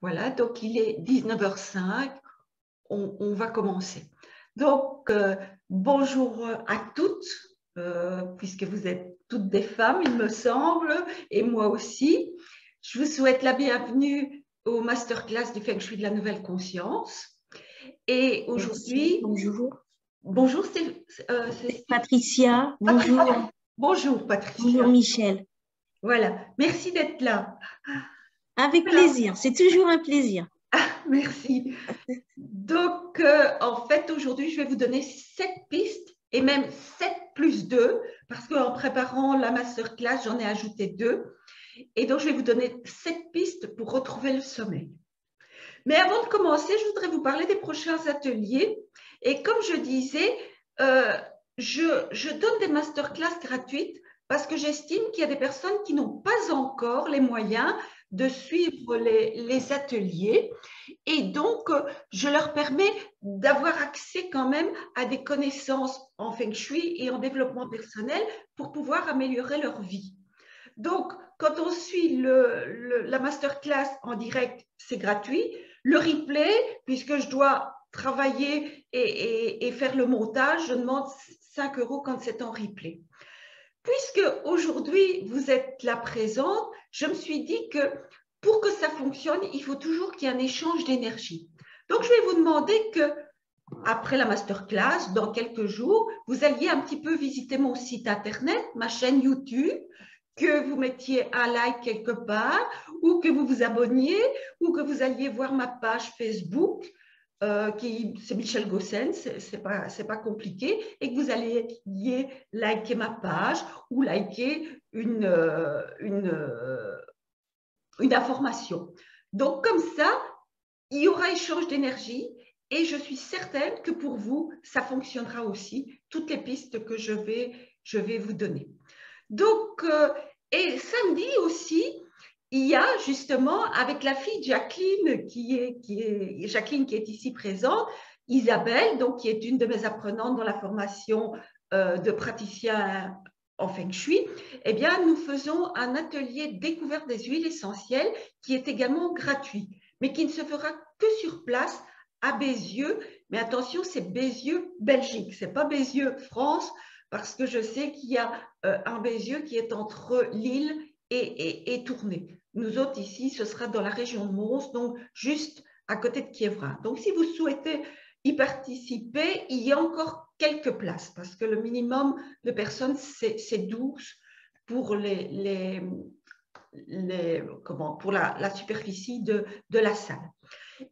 Voilà, donc il est 19h05, on va commencer. Donc, bonjour à toutes, puisque vous êtes toutes des femmes, il me semble, et moi aussi. Je vous souhaite la bienvenue au masterclass du Feng Shui de la Nouvelle Conscience. Et aujourd'hui, bonjour. Bonjour, Patricia, bonjour. Bonjour Patricia. Bonjour Michel. Voilà, merci d'être là. Avec plaisir, c'est toujours un plaisir. Merci. Donc, en fait, aujourd'hui, je vais vous donner 7 pistes et même 7 plus 2, parce qu'en préparant la masterclass, j'en ai ajouté 2. Et donc, je vais vous donner 7 pistes pour retrouver le sommeil. Mais avant de commencer, je voudrais vous parler des prochains ateliers. Et comme je disais, je donne des masterclass gratuites parce que j'estime qu'il y a des personnes qui n'ont pas encore les moyens de suivre les ateliers. Et donc, je leur permets d'avoir accès quand même à des connaissances en Feng Shui et en développement personnel pour pouvoir améliorer leur vie. Donc, quand on suit la masterclass en direct, c'est gratuit. Le replay, puisque je dois travailler et faire le montage, je demande 5 € quand c'est en replay. Puisque aujourd'hui, vous êtes là présente, je me suis dit que pour que ça fonctionne, il faut toujours qu'il y ait un échange d'énergie. Donc, je vais vous demander que, après la masterclass, dans quelques jours, vous alliez un petit peu visiter mon site internet, ma chaîne YouTube, que vous mettiez un like quelque part, ou que vous vous abonniez, ou que vous alliez voir ma page Facebook, c'est Michel Gossen, c'est pas compliqué, et que vous alliez liker ma page ou liker une information. Donc, comme ça, il y aura échange d'énergie et je suis certaine que pour vous, ça fonctionnera aussi, toutes les pistes que je vais vous donner. Donc, et samedi aussi, il y a justement, avec la fille Jacqueline, Jacqueline qui est ici présente, Isabelle, donc qui est une de mes apprenantes dans la formation de praticien en Feng Shui, eh bien, nous faisons un atelier découverte des huiles essentielles qui est également gratuit, mais qui ne se fera que sur place à Bézieux. Mais attention, c'est Bézieux, Belgique, c'est pas Bézieux, France, parce que je sais qu'il y a un Bézieux qui est entre Lille et Tournai. Nous autres ici, ce sera dans la région de Mons, donc juste à côté de Quiévrain. Donc, si vous souhaitez y participer, il y a encore quelques places parce que le minimum de personnes, c'est 12 pour pour la superficie de la salle.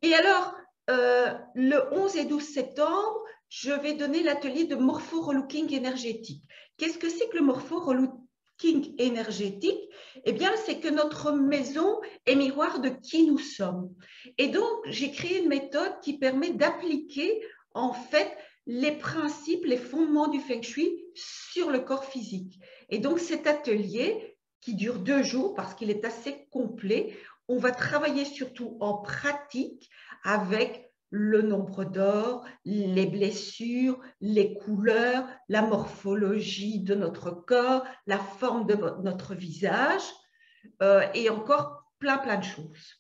Et alors, le 11 et 12 septembre, je vais donner l'atelier de morpho-relooking énergétique. Qu'est-ce que c'est que le morpho-relooking énergétique? Eh bien, c'est que notre maison est miroir de qui nous sommes. Et donc, j'ai créé une méthode qui permet d'appliquer, en fait, les principes, les fondements du Feng Shui sur le corps physique. Et donc, cet atelier, qui dure 2 jours parce qu'il est assez complet, on va travailler surtout en pratique avec le nombre d'or, les blessures, les couleurs, la morphologie de notre corps, la forme de notre visage et encore plein de choses.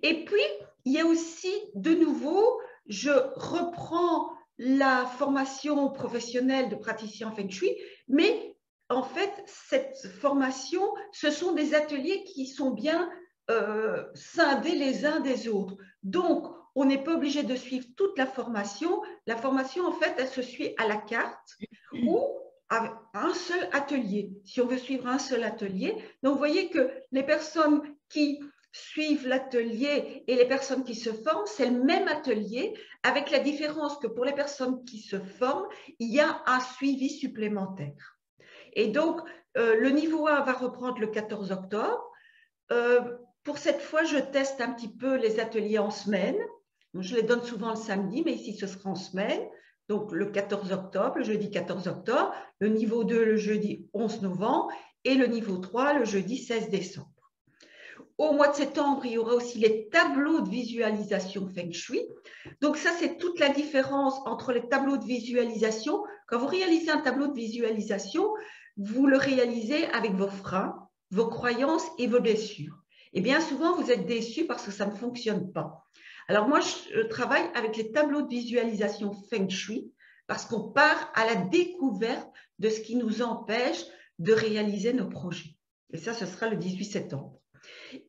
Et puis, il y a aussi de nouveau, je reprends la formation professionnelle de praticien Feng Shui, mais en fait, cette formation, ce sont des ateliers qui sont bien scindés les uns des autres. Donc, on n'est pas obligé de suivre toute la formation. La formation, en fait, elle se suit à la carte ou à un seul atelier, si on veut suivre un seul atelier. Donc, vous voyez que les personnes qui suivent l'atelier et les personnes qui se forment, c'est le même atelier, avec la différence que pour les personnes qui se forment, il y a un suivi supplémentaire. Et donc, le niveau 1 va reprendre le 14 octobre. Pour cette fois, je teste un petit peu les ateliers en semaine. Je les donne souvent le samedi, mais ici, ce sera en semaine. Donc, le 14 octobre, le jeudi 14 octobre, le niveau 2, le jeudi 11 novembre, et le niveau 3, le jeudi 16 décembre. Au mois de septembre, il y aura aussi les tableaux de visualisation Feng Shui. Donc, ça, c'est toute la différence entre les tableaux de visualisation. Quand vous réalisez un tableau de visualisation, vous le réalisez avec vos freins, vos croyances et vos blessures. Et bien souvent, vous êtes déçus parce que ça ne fonctionne pas. Alors moi, je travaille avec les tableaux de visualisation Feng Shui parce qu'on part à la découverte de ce qui nous empêche de réaliser nos projets. Et ça, ce sera le 18 septembre.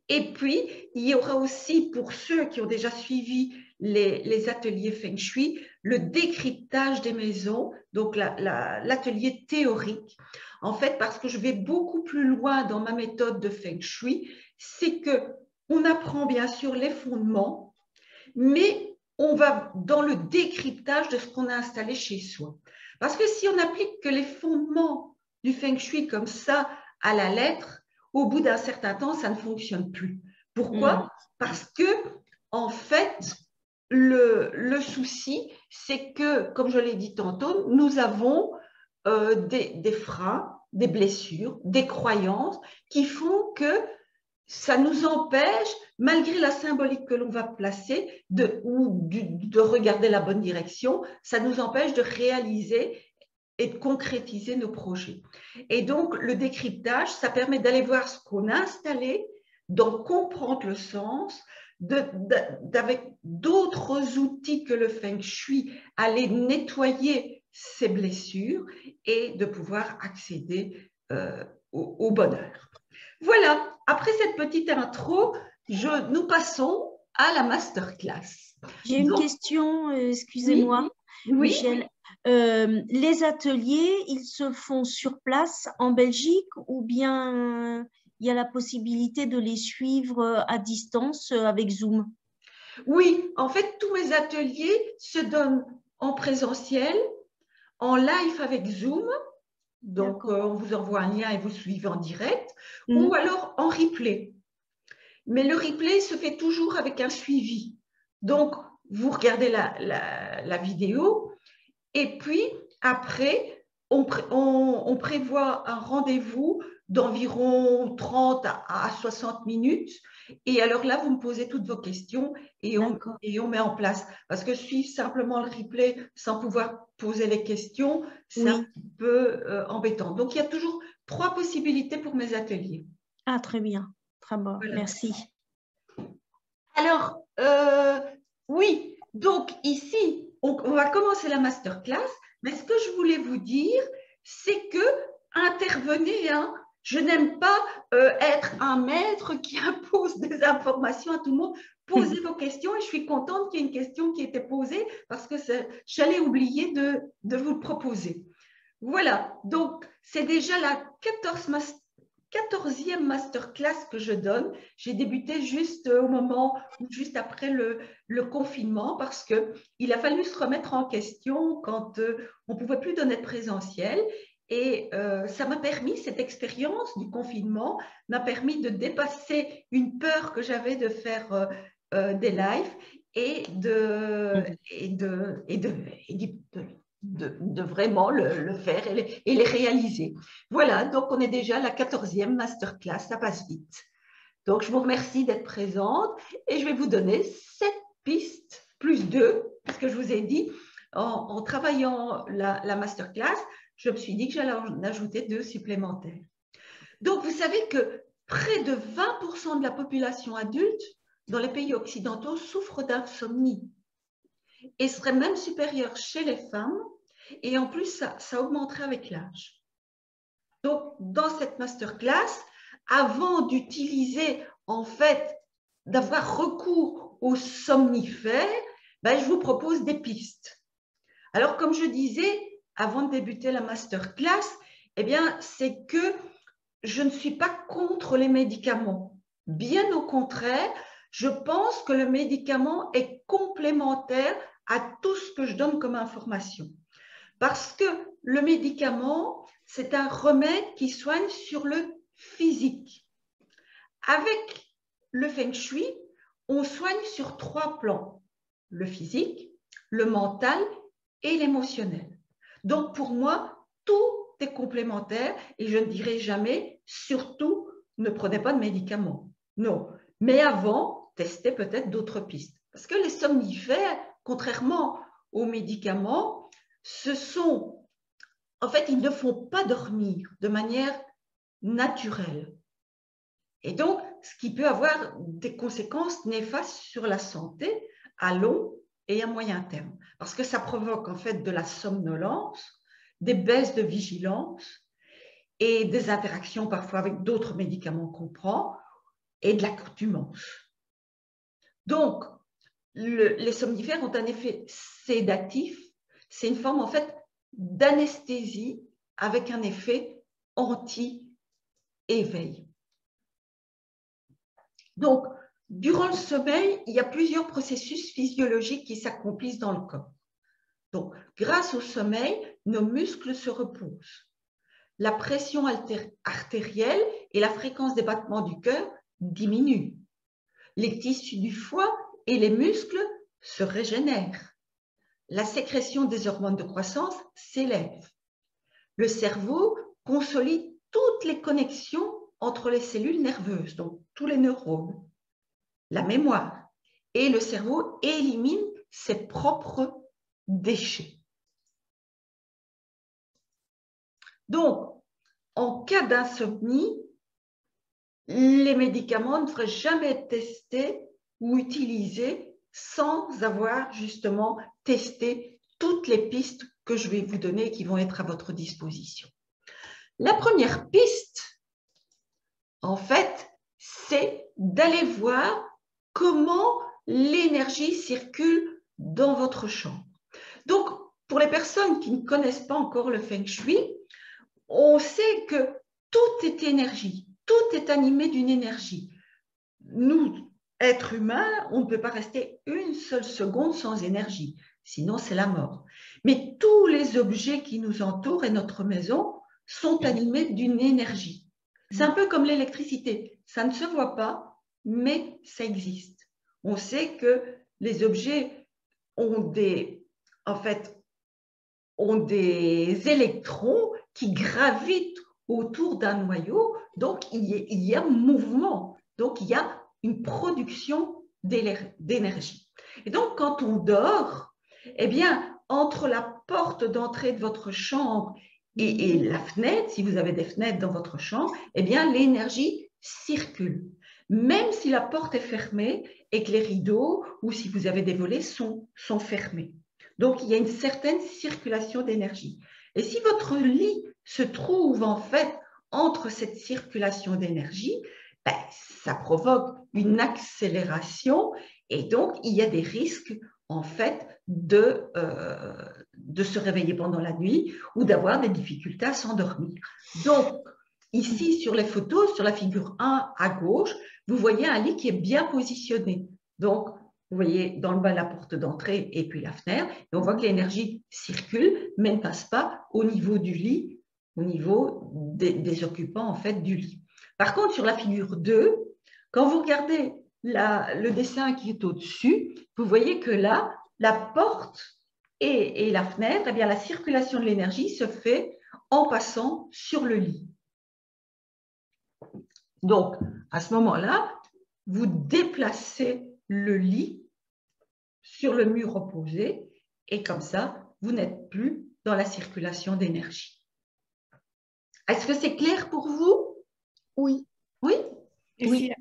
Et puis, il y aura aussi, pour ceux qui ont déjà suivi les ateliers Feng Shui, le décryptage des maisons, donc l'atelier théorique. En fait, parce que je vais beaucoup plus loin dans ma méthode de Feng Shui, c'est qu'on apprend bien sûr les fondements, mais on va dans le décryptage de ce qu'on a installé chez soi. Parce que si on n'applique que les fondements du Feng Shui comme ça à la lettre, au bout d'un certain temps, ça ne fonctionne plus. Pourquoi? Parce que, en fait, le souci, c'est que, comme je l'ai dit tantôt, nous avons des freins, des blessures, des croyances qui font que ça nous empêche, malgré la symbolique que l'on va placer, de regarder la bonne direction, ça nous empêche de réaliser et de concrétiser nos projets. Et donc, le décryptage, ça permet d'aller voir ce qu'on a installé, d'en comprendre le sens, avec d'autres outils que le Feng Shui, aller nettoyer ces blessures et de pouvoir accéder au bonheur. Voilà, après cette petite intro, nous passons à la masterclass. J'ai une question, excusez-moi, oui, Michel. Les ateliers, ils se font sur place en Belgique ou bien il y a la possibilité de les suivre à distance avec Zoom? Oui, en fait, tous mes ateliers se donnent en présentiel, en live avec Zoom. Donc, on vous envoie un lien et vous suivez en direct, ou alors en replay. Mais le replay se fait toujours avec un suivi. Donc, vous regardez la vidéo et puis après, on prévoit un rendez-vous d'environ 30 à 60 minutes. Et alors là, vous me posez toutes vos questions et on met en place. Parce que suivre simplement le replay sans pouvoir poser les questions, c'est un peu embêtant. Donc, il y a toujours 3 possibilités pour mes ateliers. Ah, très bien. Très bon. Voilà. Merci. Alors, oui, donc ici, on va commencer la masterclass. Mais ce que je voulais vous dire, c'est que intervenez, hein. Je n'aime pas être un maître qui impose des informations à tout le monde. Posez vos questions et je suis contente qu'il y ait une question qui ait été posée parce que j'allais oublier de vous le proposer. Voilà, donc c'est déjà la 14e masterclass que je donne. J'ai débuté juste au moment, juste après le confinement parce qu'il a fallu se remettre en question quand on ne pouvait plus donner de présentiel. Et ça m'a permis, cette expérience du confinement m'a permis de dépasser une peur que j'avais de faire des lives et de vraiment le faire et les réaliser. Voilà, donc on est déjà à la 14e masterclass, ça passe vite. Donc je vous remercie d'être présente et je vais vous donner 7 pistes plus 2, parce que je vous ai dit, en travaillant la masterclass, je me suis dit que j'allais en ajouter 2 supplémentaires. Donc vous savez que près de 20% de la population adulte dans les pays occidentaux souffre d'insomnie et serait même supérieur chez les femmes. Et en plus, ça augmenterait avec l'âge. Donc, dans cette masterclass, avant d'utiliser, en fait, d'avoir recours aux somnifères, ben, je vous propose des pistes. Alors, comme je disais, avant de débuter la masterclass, eh bien, c'est que je ne suis pas contre les médicaments. Bien au contraire, je pense que le médicament est complémentaire à tout ce que je donne comme information. Parce que le médicament, c'est un remède qui soigne sur le physique. Avec le Feng Shui, on soigne sur 3 plans, le physique, le mental et l'émotionnel. Donc pour moi, tout est complémentaire et je ne dirai jamais, surtout, ne prenez pas de médicaments. Non, mais avant, testez peut-être d'autres pistes. Parce que les somnifères, contrairement aux médicaments, en fait, ils ne font pas dormir de manière naturelle. Et donc, ce qui peut avoir des conséquences néfastes sur la santé à long et à moyen terme. Parce que ça provoque en fait de la somnolence, des baisses de vigilance et des interactions parfois avec d'autres médicaments qu'on prend et de l'accoutumance. Donc, les somnifères ont un effet sédatif. C'est une forme en fait d'anesthésie avec un effet anti-éveil. Donc, durant le sommeil, il y a plusieurs processus physiologiques qui s'accomplissent dans le corps. Donc, grâce au sommeil, nos muscles se reposent. La pression artérielle et la fréquence des battements du cœur diminuent. Les tissus du foie et les muscles se régénèrent. La sécrétion des hormones de croissance s'élève. Le cerveau consolide toutes les connexions entre les cellules nerveuses, donc tous les neurones, la mémoire, et le cerveau élimine ses propres déchets. Donc, en cas d'insomnie, les médicaments ne devraient jamais être testés ou utilisés sans avoir justement testé toutes les pistes que je vais vous donner qui vont être à votre disposition. La première piste, en fait, c'est d'aller voir comment l'énergie circule dans votre chambre. Donc, pour les personnes qui ne connaissent pas encore le Feng Shui, on sait que tout est énergie, tout est animé d'une énergie. Nous, êtres humains, on ne peut pas rester une seule seconde sans énergie, sinon c'est la mort. Mais tous les objets qui nous entourent et notre maison sont animés d'une énergie. C'est un peu comme l'électricité, ça ne se voit pas, mais ça existe. On sait que les objets ont des électrons qui gravitent autour d'un noyau, donc il y a mouvement, donc il y a une production d'énergie. Et donc quand on dort, eh bien, entre la porte d'entrée de votre chambre et la fenêtre, si vous avez des fenêtres dans votre chambre, eh bien, l'énergie circule. Même si la porte est fermée et que les rideaux, ou si vous avez des volets, sont fermés. Donc, il y a une certaine circulation d'énergie. Et si votre lit se trouve en fait entre cette circulation d'énergie, ben, ça provoque une accélération et donc il y a des risques en fait de se réveiller pendant la nuit ou d'avoir des difficultés à s'endormir. Donc, ici sur les photos, sur la figure 1 à gauche, vous voyez un lit qui est bien positionné. Donc, vous voyez dans le bas la porte d'entrée et puis la fenêtre, et on voit que l'énergie circule, mais ne passe pas au niveau du lit, au niveau des occupants en fait du lit. Par contre, sur la figure 2, quand vous regardez le dessin qui est au-dessus, vous voyez que là, la porte et la fenêtre, eh bien, la circulation de l'énergie se fait en passant sur le lit. Donc, à ce moment-là, vous déplacez le lit sur le mur opposé et comme ça, vous n'êtes plus dans la circulation d'énergie. Est-ce que c'est clair pour vous? Oui. Oui? Et oui.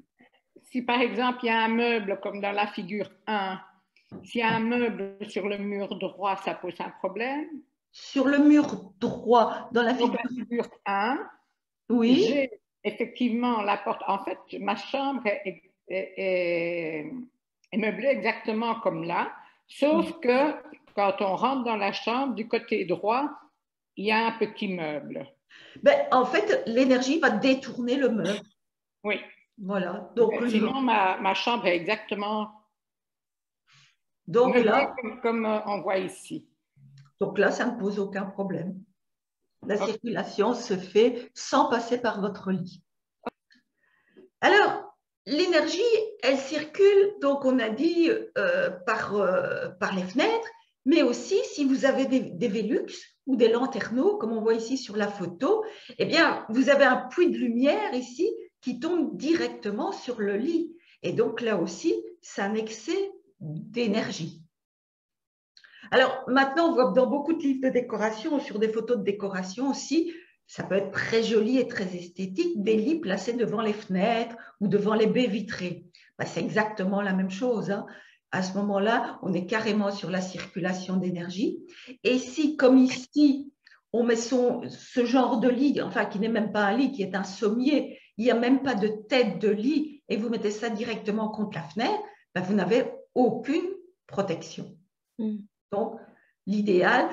Si par exemple, il y a un meuble comme dans la figure 1, s'il y a un meuble sur le mur droit, ça pose un problème? Sur le mur droit, dans la figure, donc, la figure 1, oui. J'ai effectivement la porte. En fait, ma chambre est meublée exactement comme là, sauf que quand on rentre dans la chambre, du côté droit, il y a un petit meuble. Ben, en fait, l'énergie va détourner le meuble. Oui. Voilà. Donc, sinon, ma chambre est exactement donc meublée là, comme on voit ici. Donc là, ça ne pose aucun problème. La circulation se fait sans passer par votre lit. Alors, l'énergie, elle circule, donc on a dit, par les fenêtres, mais aussi si vous avez des Velux ou des lanterneaux, comme on voit ici sur la photo, eh bien, vous avez un puits de lumière ici qui tombe directement sur le lit. Et donc là aussi, c'est un excès d'énergie. Alors maintenant, on voit dans beaucoup de livres de décoration, sur des photos de décoration aussi, ça peut être très joli et très esthétique, des lits placés devant les fenêtres ou devant les baies vitrées. Ben, c'est exactement la même chose, hein. À ce moment-là, on est carrément sur la circulation d'énergie. Et si, comme ici, on met ce genre de lit, enfin qui n'est même pas un lit, qui est un sommier, il n'y a même pas de tête de lit, et vous mettez ça directement contre la fenêtre, ben, vous n'avez aucune protection. Donc, l'idéal,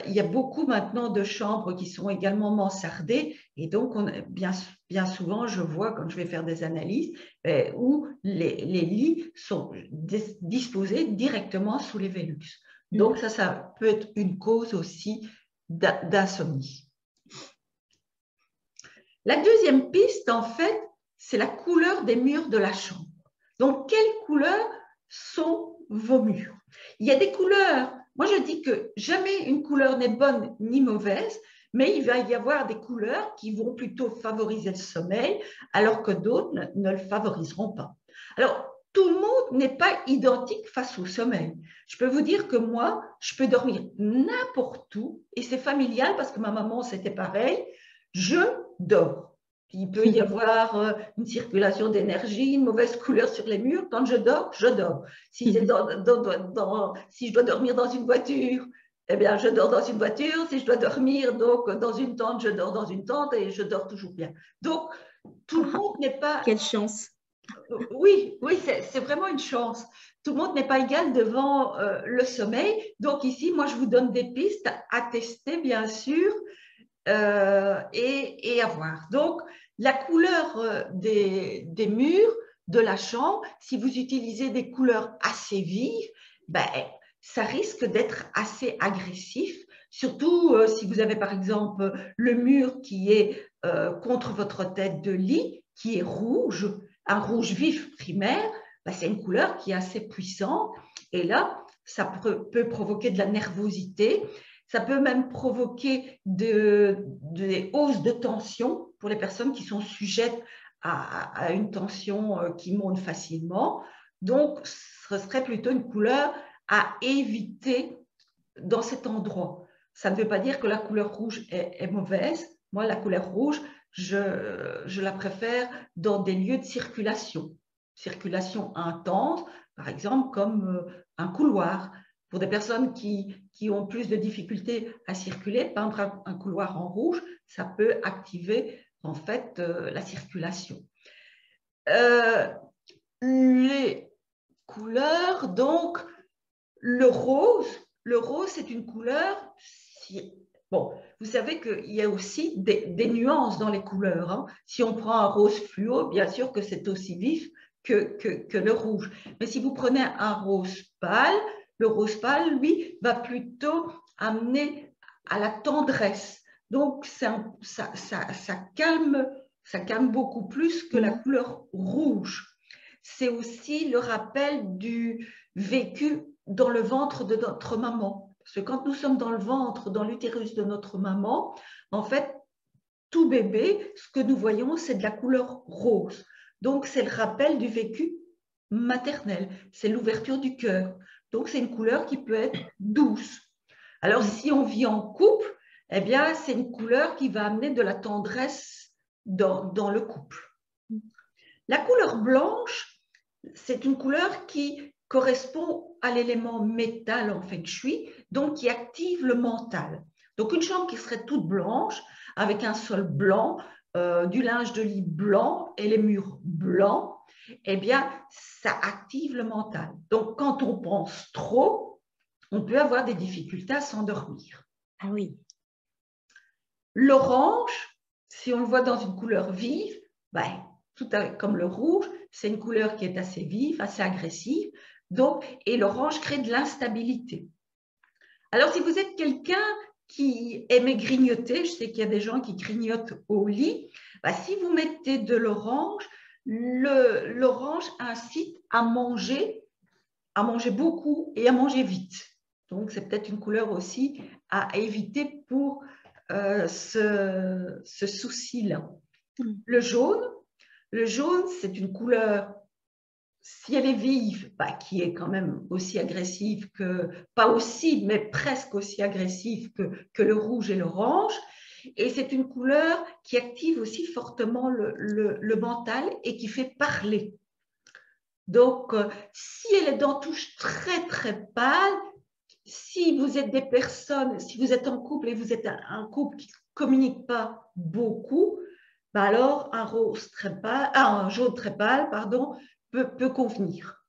il y a beaucoup maintenant de chambres qui sont également mansardées, et donc bien souvent, je vois quand je vais faire des analyses où les lits sont disposés directement sous les Velux. Donc ça peut être une cause aussi d'insomnie. La deuxième piste, en fait, c'est la couleur des murs de la chambre. Donc, quelles couleurs sont vos murs? Il y a des couleurs. Moi, je dis que jamais une couleur n'est bonne ni mauvaise, mais il va y avoir des couleurs qui vont plutôt favoriser le sommeil, alors que d'autres ne le favoriseront pas. Alors, tout le monde n'est pas identique face au sommeil. Je peux vous dire que moi, je peux dormir n'importe où, et c'est familial parce que ma maman, c'était pareil. Je dors. Il peut y avoir une circulation d'énergie, une mauvaise couleur sur les murs. Quand je dors, je dors. Si je dois dormir dans une voiture, eh bien, je dors dans une voiture. Si je dois dormir donc, dans une tente, je dors dans une tente et je dors toujours bien. Donc, tout le monde n'est pas… Quelle chance! Oui, c'est vraiment une chance. Tout le monde n'est pas égal devant le sommeil. Donc ici, moi, je vous donne des pistes à tester, bien sûr, et à voir. Donc, la couleur des murs de la chambre, si vous utilisez des couleurs assez vives, ben, ça risque d'être assez agressif, surtout si vous avez par exemple le mur qui est contre votre tête de lit, qui est rouge, un rouge vif primaire, ben, c'est une couleur qui est assez puissante, et là, ça peut provoquer de la nervosité. Ça peut même provoquer des hausses de tension pour les personnes qui sont sujettes à une tension qui monte facilement. Donc, ce serait plutôt une couleur à éviter dans cet endroit. Ça ne veut pas dire que la couleur rouge est mauvaise. Moi, la couleur rouge, je la préfère dans des lieux de circulation. Circulation intense, par exemple, comme un couloir. Pour des personnes qui ont plus de difficultés à circuler, peindre un couloir en rouge, ça peut activer en fait la circulation. Les couleurs, donc le rose, c'est une couleur… Bon, vous savez qu'il y a aussi des nuances dans les couleurs, hein. Si on prend un rose fluo, bien sûr que c'est aussi vif que le rouge. Mais si vous prenez un rose pâle, le rose pâle, lui, va plutôt amener à la tendresse. Donc, ça calme beaucoup plus que la couleur rouge. C'est aussi le rappel du vécu dans le ventre de notre maman. Parce que quand nous sommes dans le ventre, dans l'utérus de notre maman, en fait, tout bébé, ce que nous voyons, c'est de la couleur rose. Donc, c'est le rappel du vécu maternel. C'est l'ouverture du cœur. Donc, c'est une couleur qui peut être douce. Alors, si on vit en couple, eh bien, c'est une couleur qui va amener de la tendresse dans le couple. La couleur blanche, c'est une couleur qui correspond à l'élément métal en feng shui, donc qui active le mental. Donc, une chambre qui serait toute blanche, avec un sol blanc, du linge de lit blanc et les murs blancs, eh bien, ça active le mental. Donc, quand on pense trop, on peut avoir des difficultés à s'endormir. Ah oui. L'orange, si on le voit dans une couleur vive, ben, comme le rouge, c'est une couleur qui est assez vive, assez agressive. Donc, et l'orange crée de l'instabilité. Alors, si vous êtes quelqu'un qui aime grignoter, je sais qu'il y a des gens qui grignotent au lit, ben, si vous mettez de l'orange, l'orange incite à manger beaucoup et à manger vite. Donc, c'est peut-être une couleur aussi à éviter pour ce souci-là. Le jaune, c'est une couleur, si elle est vive, bah, qui est quand même aussi agressive que, pas aussi, mais presque aussi agressive que le rouge et l'orange. Et c'est une couleur qui active aussi fortement le mental et qui fait parler. Donc, si elle est d'entouche très, très pâle, si vous êtes des personnes, si vous êtes en couple et vous êtes un couple qui ne communique pas beaucoup, ben alors un jaune très pâle, pardon, peut convenir.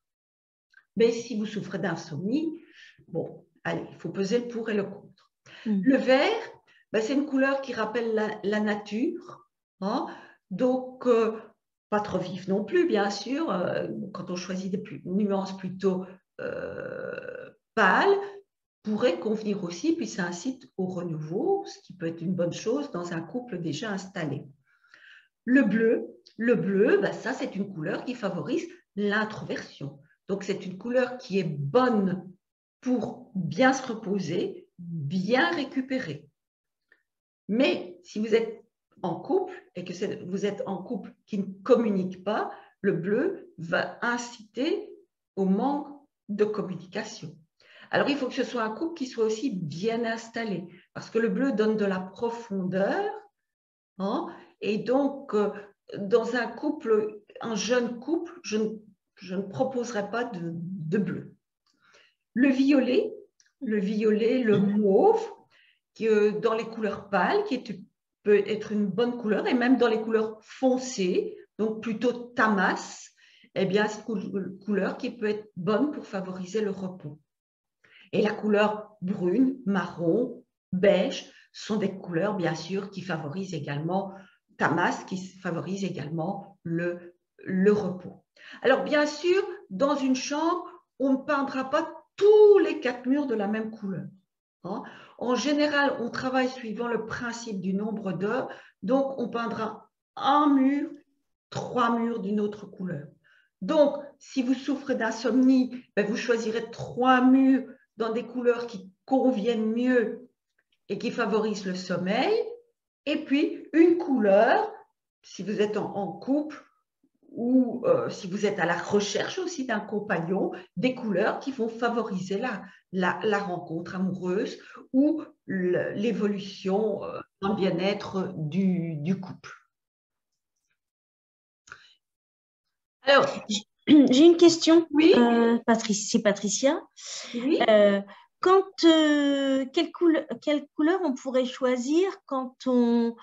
Mais si vous souffrez d'insomnie, bon, allez, il faut peser le pour et le contre. Le vert, ben, c'est une couleur qui rappelle la nature, hein, donc pas trop vive non plus, bien sûr, quand on choisit des nuances plutôt pâles, pourrait convenir aussi, puis ça incite au renouveau, ce qui peut être une bonne chose dans un couple déjà installé. Le bleu, ben ça c'est une couleur qui favorise l'introversion. Donc c'est une couleur qui est bonne pour bien se reposer, bien récupérer. Mais si vous êtes en couple et que vous êtes en couple qui ne communique pas, le bleu va inciter au manque de communication. Alors, il faut que ce soit un couple qui soit aussi bien installé, parce que le bleu donne de la profondeur, hein, et donc, dans un couple, un jeune couple, je ne proposerai pas de bleu. Le violet, le mauve, dans les couleurs pâles, peut être une bonne couleur, et même dans les couleurs foncées, donc plutôt tamas, eh bien, c'est une couleur qui peut être bonne pour favoriser le repos. Et la couleur brune, marron, beige sont des couleurs, bien sûr, qui favorisent également tamas, qui favorisent également le repos. Alors, bien sûr, dans une chambre, on ne peindra pas tous les 4 murs de la même couleur. Hein. En général, on travaille suivant le principe du nombre d'heures, donc on peindra un mur, 3 murs d'une autre couleur. Donc, si vous souffrez d'insomnie, ben vous choisirez 3 murs dans des couleurs qui conviennent mieux et qui favorisent le sommeil. Et puis, une couleur, si vous êtes en couple ou si vous êtes à la recherche aussi d'un compagnon, des couleurs qui vont favoriser la rencontre amoureuse ou l'évolution dans le bien-être du couple. Alors, j'ai une question. Oui. C'est Patricia. Oui. Quelle couleur on pourrait choisir quand on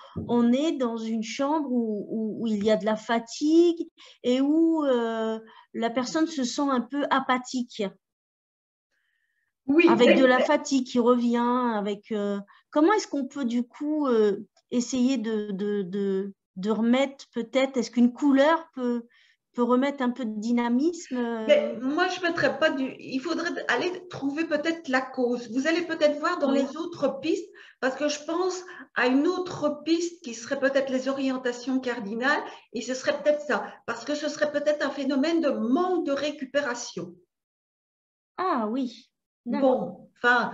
est dans une chambre où il y a de la fatigue et où la personne se sent un peu apathique? Oui. Avec de la fatigue qui revient, comment est-ce qu'on peut du coup essayer de remettre peut-être, est-ce qu'une couleur peut remettre un peu de dynamisme? Mais moi, je mettrais pas il faudrait aller trouver peut-être la cause. Vous allez peut-être voir dans les autres pistes, parce que je pense à une autre piste qui serait peut-être les orientations cardinales, et ce serait peut-être ça, parce que ce serait peut-être un phénomène de manque de récupération. Ah oui. Bon, enfin,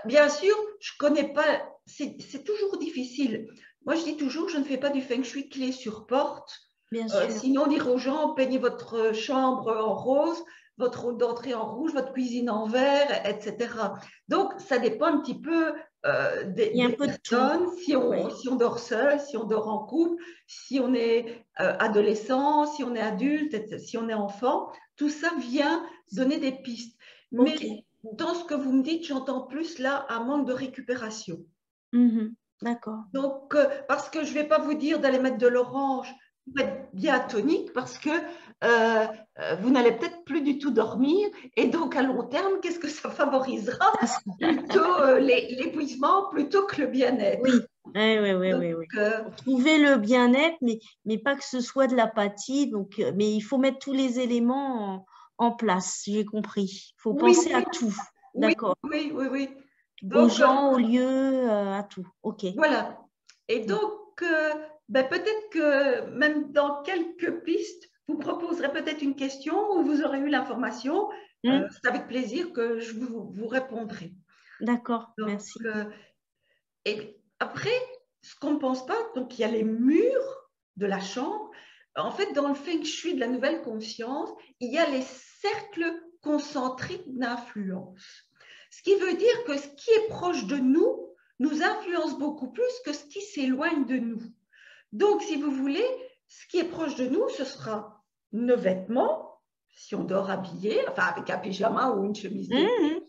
bien sûr, je connais pas, c'est toujours difficile. Moi, je dis toujours, je ne fais pas du feng shui clé sur porte. Bien sûr. Sinon, dire aux gens, peignez votre chambre en rose, votre hall d'entrée en rouge, votre cuisine en vert, etc. Donc, ça dépend un petit peu des personnes, si on dort seul, si on dort en couple, si on est adolescent, si on est adulte, si on est enfant. Tout ça vient donner des pistes. Mais dans ce que vous me dites, j'entends plus là un manque de récupération. D'accord. Donc, parce que je ne vais pas vous dire d'aller mettre de l'orange pour être bien tonique, parce que vous n'allez peut-être plus du tout dormir. Et donc, à long terme, qu'est-ce que ça favorisera? Plutôt l'épuisement plutôt que le bien-être. Oui. Oui. Trouver le bien-être, mais pas que ce soit de l'apathie. Donc, mais il faut mettre tous les éléments en place, j'ai compris. Il faut penser à tout. D'accord. Oui. Donc, aux gens, aux lieux, à tout. OK. Voilà. Et donc, peut-être que même dans quelques pistes, vous proposerez peut-être une question où vous aurez eu l'information. C'est avec plaisir que je vous répondrai. D'accord, merci. Et après, ce qu'on ne pense pas, donc il y a les murs de la chambre. En fait, dans le feng shui de la nouvelle conscience, il y a les cercles concentriques d'influence. Ce qui veut dire que ce qui est proche de nous nous influence beaucoup plus que ce qui s'éloigne de nous. Donc, si vous voulez, ce qui est proche de nous, ce sera nos vêtements, si on dort habillé, enfin avec un pyjama ou une chemise de nuit,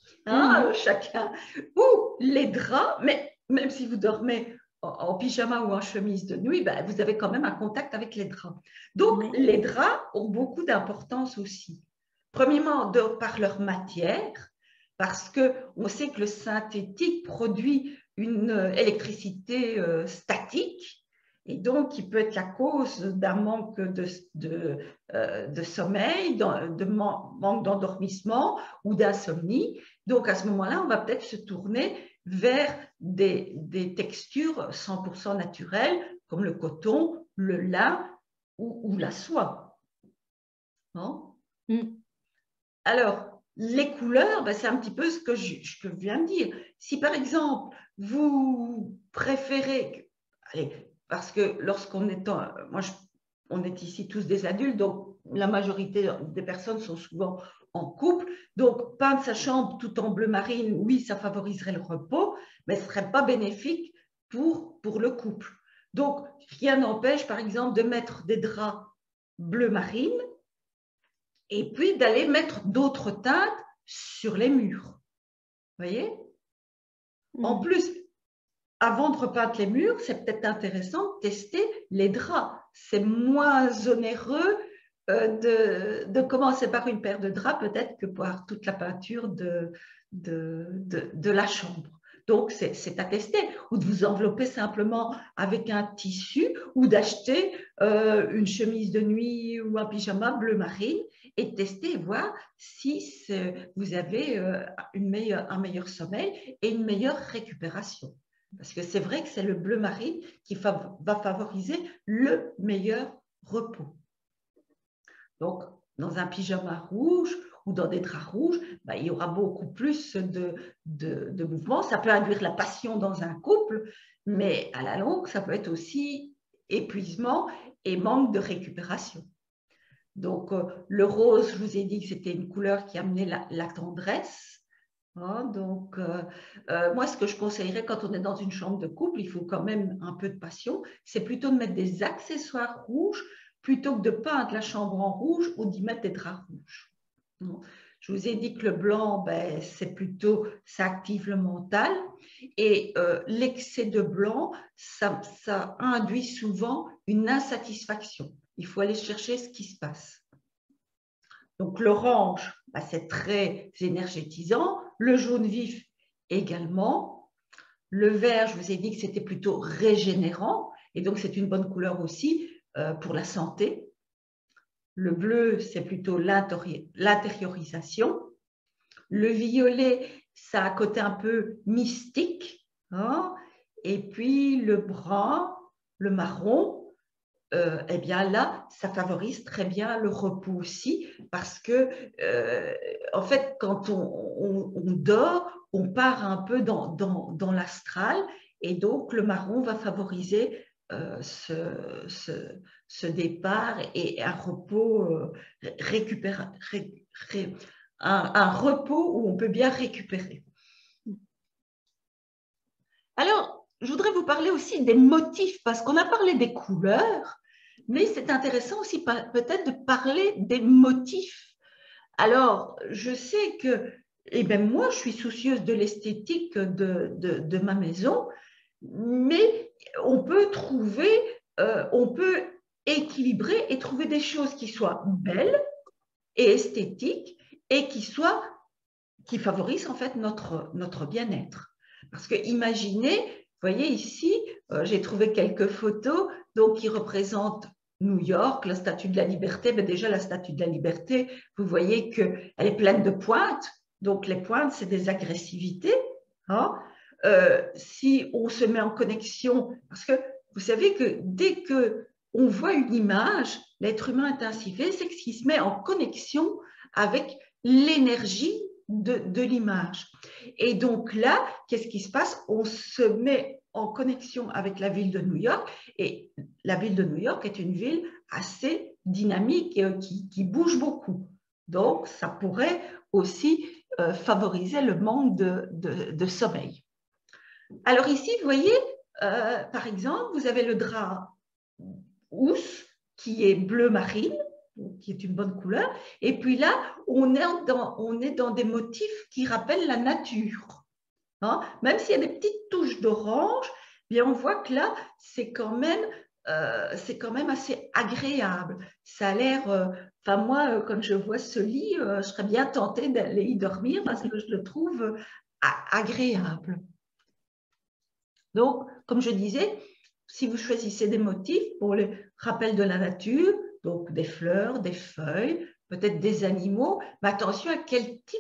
chacun, ou les draps, mais même si vous dormez en pyjama ou en chemise de nuit, ben, vous avez quand même un contact avec les draps. Donc, les draps ont beaucoup d'importance aussi. Premièrement, par leur matière, parce qu'on sait que le synthétique produit une électricité statique, et donc qui peut être la cause d'un manque de sommeil, manque d'endormissement ou d'insomnie. Donc, à ce moment-là, on va peut-être se tourner vers des textures 100% naturelles, comme le coton, le lin ou la soie. Non? Alors, les couleurs, ben, c'est un petit peu ce que je viens de dire. Si, par exemple, vous préférez... Allez, parce que lorsqu'on est... on est ici tous des adultes, donc la majorité des personnes sont souvent en couple. Donc, peindre sa chambre tout en bleu marine, oui, ça favoriserait le repos, mais ce ne serait pas bénéfique pour le couple. Donc, rien n'empêche, par exemple, de mettre des draps bleu marine et puis d'aller mettre d'autres teintes sur les murs. Vous voyez? En plus, avant de repeindre les murs, c'est peut-être intéressant de tester les draps. C'est moins onéreux de commencer par une paire de draps peut-être que par toute la peinture de la chambre. Donc, c'est à tester. Ou de vous envelopper simplement avec un tissu ou d'acheter une chemise de nuit ou un pyjama bleu marine et tester et voir si vous avez un meilleur sommeil et une meilleure récupération. Parce que c'est vrai que c'est le bleu marine qui va favoriser le meilleur repos. Donc, dans un pyjama rouge ou dans des draps rouges, ben, il y aura beaucoup plus de mouvements. Ça peut induire la passion dans un couple, mais à la longue, ça peut être aussi épuisement et manque de récupération. Donc, le rose, je vous ai dit que c'était une couleur qui amenait la tendresse. Donc, moi, ce que je conseillerais quand on est dans une chambre de couple, il faut quand même un peu de passion, c'est plutôt de mettre des accessoires rouges plutôt que de peindre la chambre en rouge ou d'y mettre des draps rouges. Je vous ai dit que le blanc, ben, ça active le mental et l'excès de blanc, ça induit souvent une insatisfaction. Il faut aller chercher ce qui se passe. Donc, l'orange, ben, c'est très énergétisant. Le jaune vif également. Le vert, je vous ai dit que c'était plutôt régénérant et donc c'est une bonne couleur aussi pour la santé. Le bleu, c'est plutôt l'intériorisation. Le violet, ça a un côté un peu mystique. Et puis le brun, le marron, eh bien là, ça favorise très bien le repos aussi parce que, en fait, quand on dort, on part un peu dans l'astral et donc le marron va favoriser ce départ et un repos un repos où on peut bien récupérer. Alors, je voudrais vous parler aussi des motifs parce qu'on a parlé des couleurs, mais c'est intéressant aussi peut-être de parler des motifs. Alors, je sais que, moi, je suis soucieuse de l'esthétique de ma maison, mais on peut équilibrer et trouver des choses qui soient belles et esthétiques et qui favorisent en fait notre bien-être. Parce que imaginez, vous voyez ici, j'ai trouvé quelques photos donc, qui représentent New York, la Statue de la Liberté. Ben déjà, la Statue de la Liberté, vous voyez qu'elle est pleine de pointes. Donc, les pointes, c'est des agressivités. Si on se met en connexion, parce que vous savez que dès qu'on voit une image, l'être humain est ainsi fait, c'est qu'il se met en connexion avec l'énergie de l'image. Et donc là, qu'est-ce qui se passe? On se met en connexion avec la ville de New York et la ville de New York est une ville assez dynamique et qui bouge beaucoup. Donc, ça pourrait aussi favoriser le manque de sommeil. Alors ici, vous voyez, par exemple, vous avez le drap housse qui est bleu marine, qui est une bonne couleur. Et puis là, on est dans des motifs qui rappellent la nature. Hein? Même s'il y a des petites touches d'orange, bien on voit que là, c'est quand même assez agréable. Ça a l'air, enfin moi, quand je vois ce lit, je serais bien tentée d'aller y dormir parce que je le trouve agréable. Donc, comme je disais, si vous choisissez des motifs pour le rappel de la nature, donc des fleurs, des feuilles, peut-être des animaux, mais attention à quel type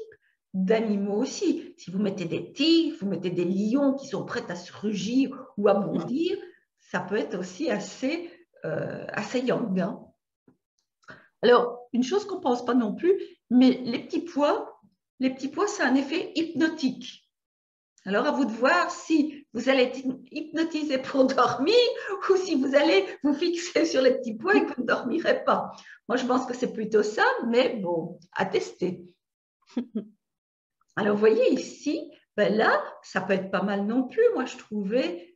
d'animaux aussi. Si vous mettez des tigres, vous mettez des lions qui sont prêts à se rugir ou à bondir, ça peut être aussi assez yang. Hein. Alors, une chose qu'on ne pense pas non plus, mais les petits pois, c'est un effet hypnotique. Alors, à vous de voir si vous allez être hypnotisé pour dormir ou si vous allez vous fixer sur les petits pois et que vous ne dormirez pas. Moi, je pense que c'est plutôt ça, mais bon, à tester. Alors, vous voyez ici, ben là, ça peut être pas mal non plus. Moi, je trouvais,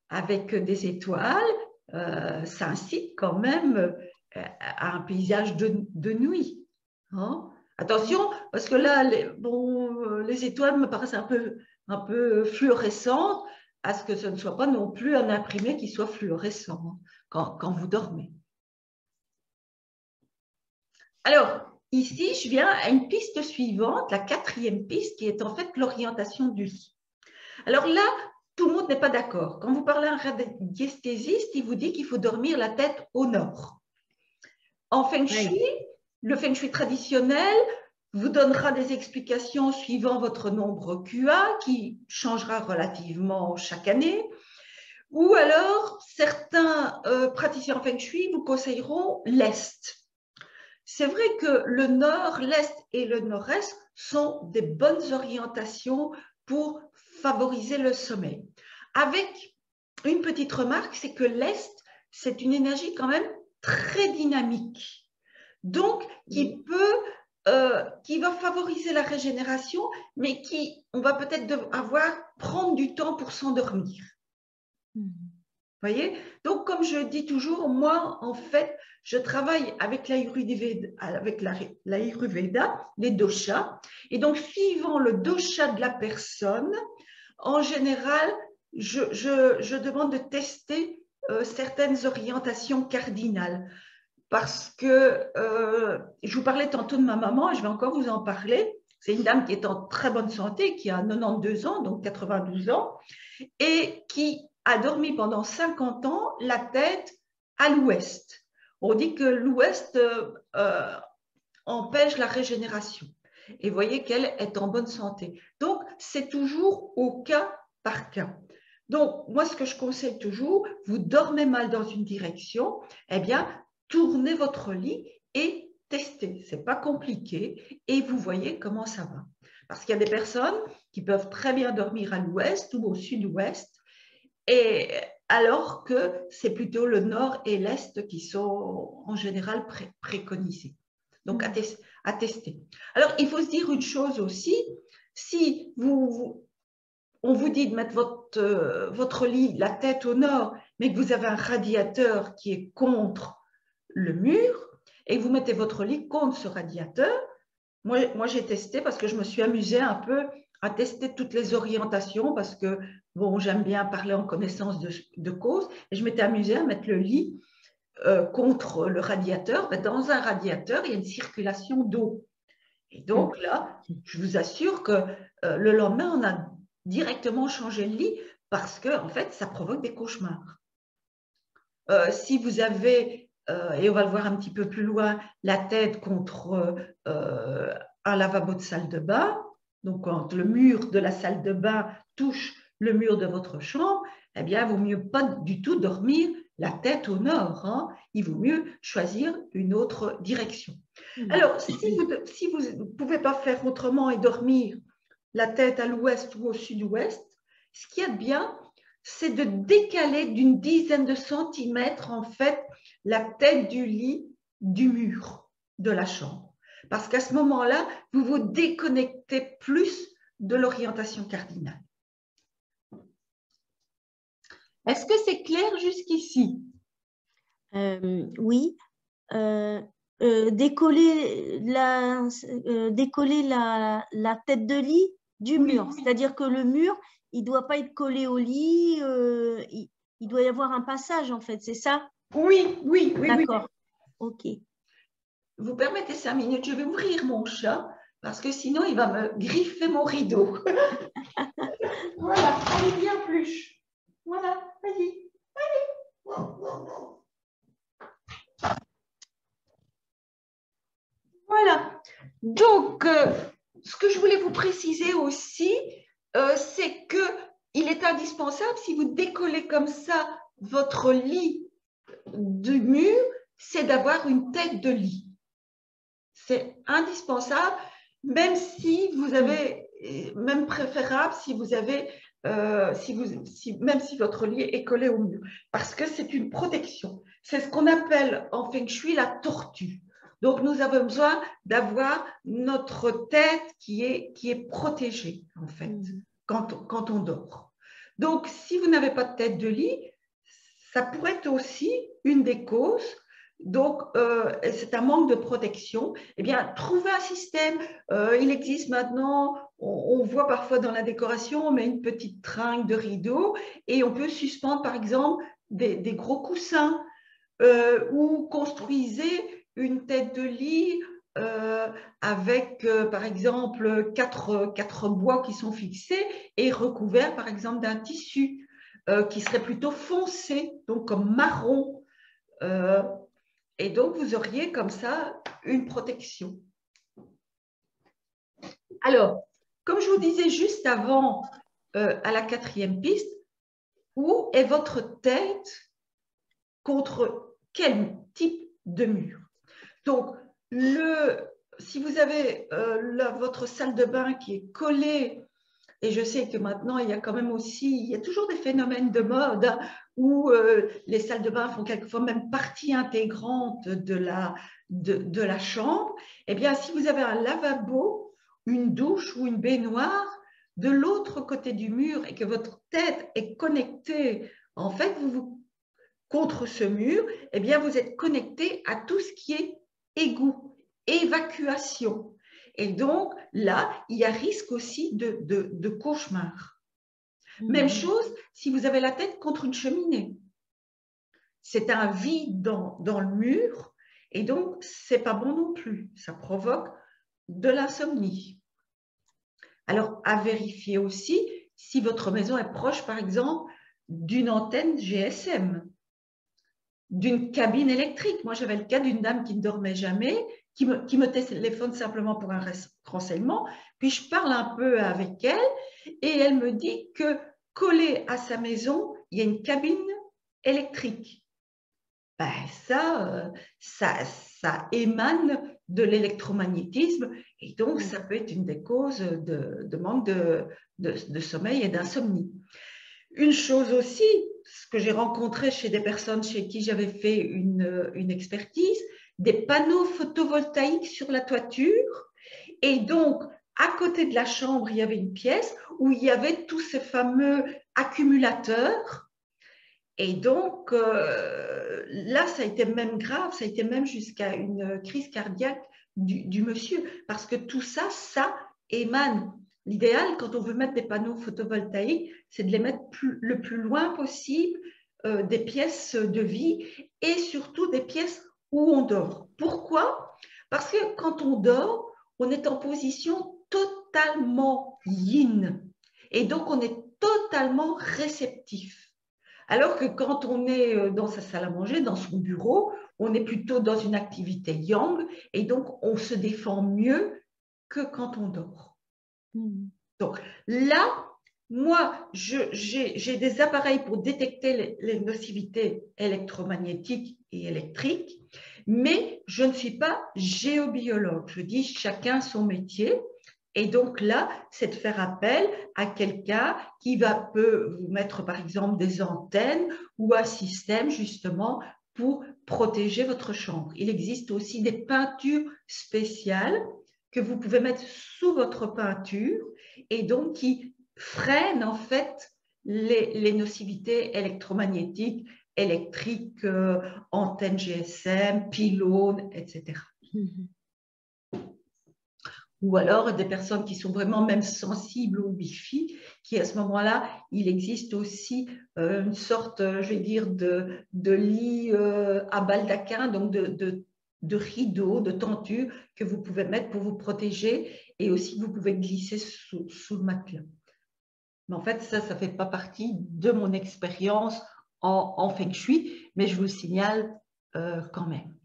avec des étoiles, ça incite quand même à un paysage de nuit. Hein? Attention, parce que là, les étoiles me paraissent un peu fluorescentes, à ce que ce ne soit pas non plus un imprimé qui soit fluorescent quand vous dormez. Alors, ici, je viens à une piste suivante, la 4e piste, qui est en fait l'orientation du lit. Alors là, tout le monde n'est pas d'accord. Quand vous parlez à un radiesthésiste, il vous dit qu'il faut dormir la tête au nord. En Feng Shui, le Feng Shui traditionnel vous donnera des explications suivant votre nombre QA qui changera relativement chaque année. Ou alors, certains praticiens en Feng Shui vous conseilleront l'Est. C'est vrai que le nord, l'Est et le nord-est sont des bonnes orientations pour favoriser le sommeil. Avec une petite remarque, c'est que l'Est, c'est une énergie quand même très dynamique. Donc, qui va favoriser la régénération, mais on va peut-être prendre du temps pour s'endormir. Voyez? Donc, comme je dis toujours, moi, en fait, je travaille avec l'Ayurveda, les doshas. Et donc, suivant le dosha de la personne, en général, je demande de tester certaines orientations cardinales. Parce que je vous parlais tantôt de ma maman, et je vais encore vous en parler. C'est une dame qui est en très bonne santé, qui a 92 ans, donc 92 ans, et qui a dormi pendant 50 ans la tête à l'ouest. On dit que l'ouest empêche la régénération. Et vous voyez qu'elle est en bonne santé. Donc, c'est toujours au cas par cas. Donc, moi, ce que je conseille toujours, vous dormez mal dans une direction, eh bien, tournez votre lit et testez. Ce n'est pas compliqué et vous voyez comment ça va. Parce qu'il y a des personnes qui peuvent très bien dormir à l'ouest ou au sud-ouest, et alors que c'est plutôt le nord et l'est qui sont en général préconisés. Donc, à tester. Alors, il faut se dire une chose aussi, si on vous dit de mettre votre lit, la tête au nord, mais que vous avez un radiateur qui est contre le mur, et que vous mettez votre lit contre ce radiateur, moi j'ai testé parce que je me suis amusée un peu à tester toutes les orientations parce que, bon, j'aime bien parler en connaissance de cause, et je m'étais amusée à mettre le lit contre le radiateur. Ben, dans un radiateur, il y a une circulation d'eau. Et donc là, je vous assure que le lendemain, on a directement changé le lit parce que, en fait, ça provoque des cauchemars. Si vous avez, et on va le voir un petit peu plus loin, la tête contre un lavabo de salle de bain, donc quand le mur de la salle de bain touche le mur de votre chambre, eh bien, il vaut mieux pas du tout dormir la tête au nord. Hein. Il vaut mieux choisir une autre direction. Alors, si vous ne pouvez pas faire autrement et dormir la tête à l'ouest ou au sud-ouest, ce qu'il y a de bien, c'est de décaler d'une dizaine de centimètres, en fait, la tête du lit du mur de la chambre. Parce qu'à ce moment-là, vous vous déconnectez plus de l'orientation cardinale. Est-ce que c'est clair jusqu'ici? Oui. Décoller la tête de lit du mur. C'est-à-dire que le mur, il ne doit pas être collé au lit. Il doit y avoir un passage, en fait. C'est ça? Oui, oui, oui, oui. D'accord. OK. Vous permettez 5 minutes, je vais ouvrir mon chat parce que sinon il va me griffer mon rideau. Voilà, allez bien plus. Voilà, vas-y, allez. Voilà. Donc, ce que je voulais vous préciser aussi, c'est qu'il est indispensable, si vous décollez comme ça votre lit du mur, c'est d'avoir une tête de lit. C'est indispensable, même si vous avez, même préférable si vous avez, même si votre lit est collé au mur, parce que c'est une protection. C'est ce qu'on appelle en Feng Shui la tortue. Donc, nous avons besoin d'avoir notre tête qui est protégée, en fait, quand on dort. Donc, si vous n'avez pas de tête de lit, ça pourrait être aussi une des causes. Donc, c'est un manque de protection. Eh bien, trouvez un système. Il existe maintenant, on voit parfois dans la décoration, on met une petite tringle de rideau et on peut suspendre, par exemple, des gros coussins ou construisez une tête de lit avec, par exemple, quatre bois qui sont fixés et recouverts, par exemple, d'un tissu qui serait plutôt foncé, donc comme marron. Et donc, vous auriez comme ça une protection. Alors, comme je vous disais juste avant, à la 4e piste, où est votre tête contre quel type de mur? Donc, si vous avez votre salle de bain qui est collée, et je sais que maintenant, il y a quand même aussi, il y a toujours des phénomènes de mode hein, où les salles de bain font quelquefois même partie intégrante de la chambre. Eh bien, si vous avez un lavabo, une douche ou une baignoire de l'autre côté du mur et que votre tête est connectée, en fait, contre ce mur, eh bien, vous êtes connecté à tout ce qui est égout, évacuation. Et donc, là, il y a risque aussi de cauchemar. Même chose si vous avez la tête contre une cheminée. C'est un vide dans le mur et donc, ce n'est pas bon non plus. Ça provoque de l'insomnie. Alors, à vérifier aussi si votre maison est proche, par exemple, d'une antenne GSM, d'une cabine électrique. Moi, j'avais le cas d'une dame qui ne dormait jamais, qui me téléphone simplement pour un renseignement, puis je parle un peu avec elle et elle me dit que collée à sa maison, il y a une cabine électrique. Ben, ça émane de l'électromagnétisme et donc ça peut être une des causes de manque de sommeil et d'insomnie. Une chose aussi, ce que j'ai rencontré chez des personnes chez qui j'avais fait une expertise, des panneaux photovoltaïques sur la toiture. Et donc, à côté de la chambre, il y avait une pièce où il y avait tous ces fameux accumulateurs. Et donc, là, ça a été même grave, ça a été même jusqu'à une crise cardiaque du monsieur. Parce que tout ça, ça émane. L'idéal, quand on veut mettre des panneaux photovoltaïques, c'est de les mettre le plus loin possible des pièces de vie et surtout des pièces où on dort. Pourquoi? Parce que quand on dort, on est en position totalement yin et donc on est totalement réceptif. Alors que quand on est dans sa salle à manger, dans son bureau, on est plutôt dans une activité yang et donc on se défend mieux que quand on dort. Donc là, moi, j'ai des appareils pour détecter les nocivités électromagnétiques et électriques, mais je ne suis pas géobiologue. Je dis chacun son métier. Et donc là, c'est de faire appel à quelqu'un qui peut vous mettre par exemple des antennes ou un système justement pour protéger votre chambre. Il existe aussi des peintures spéciales que vous pouvez mettre sous votre peinture et donc qui freinent en fait les nocivités électromagnétiques, électriques, antennes GSM, pylônes, etc. Ou alors des personnes qui sont vraiment même sensibles au Wi-Fi, qui à ce moment-là, il existe aussi une sorte, je vais dire, de lit à baldaquin, donc de rideaux, de tentures que vous pouvez mettre pour vous protéger et aussi vous pouvez glisser sous le matelas. Mais en fait, ça ne fait pas partie de mon expérience en Feng Shui, mais je vous le signale quand même.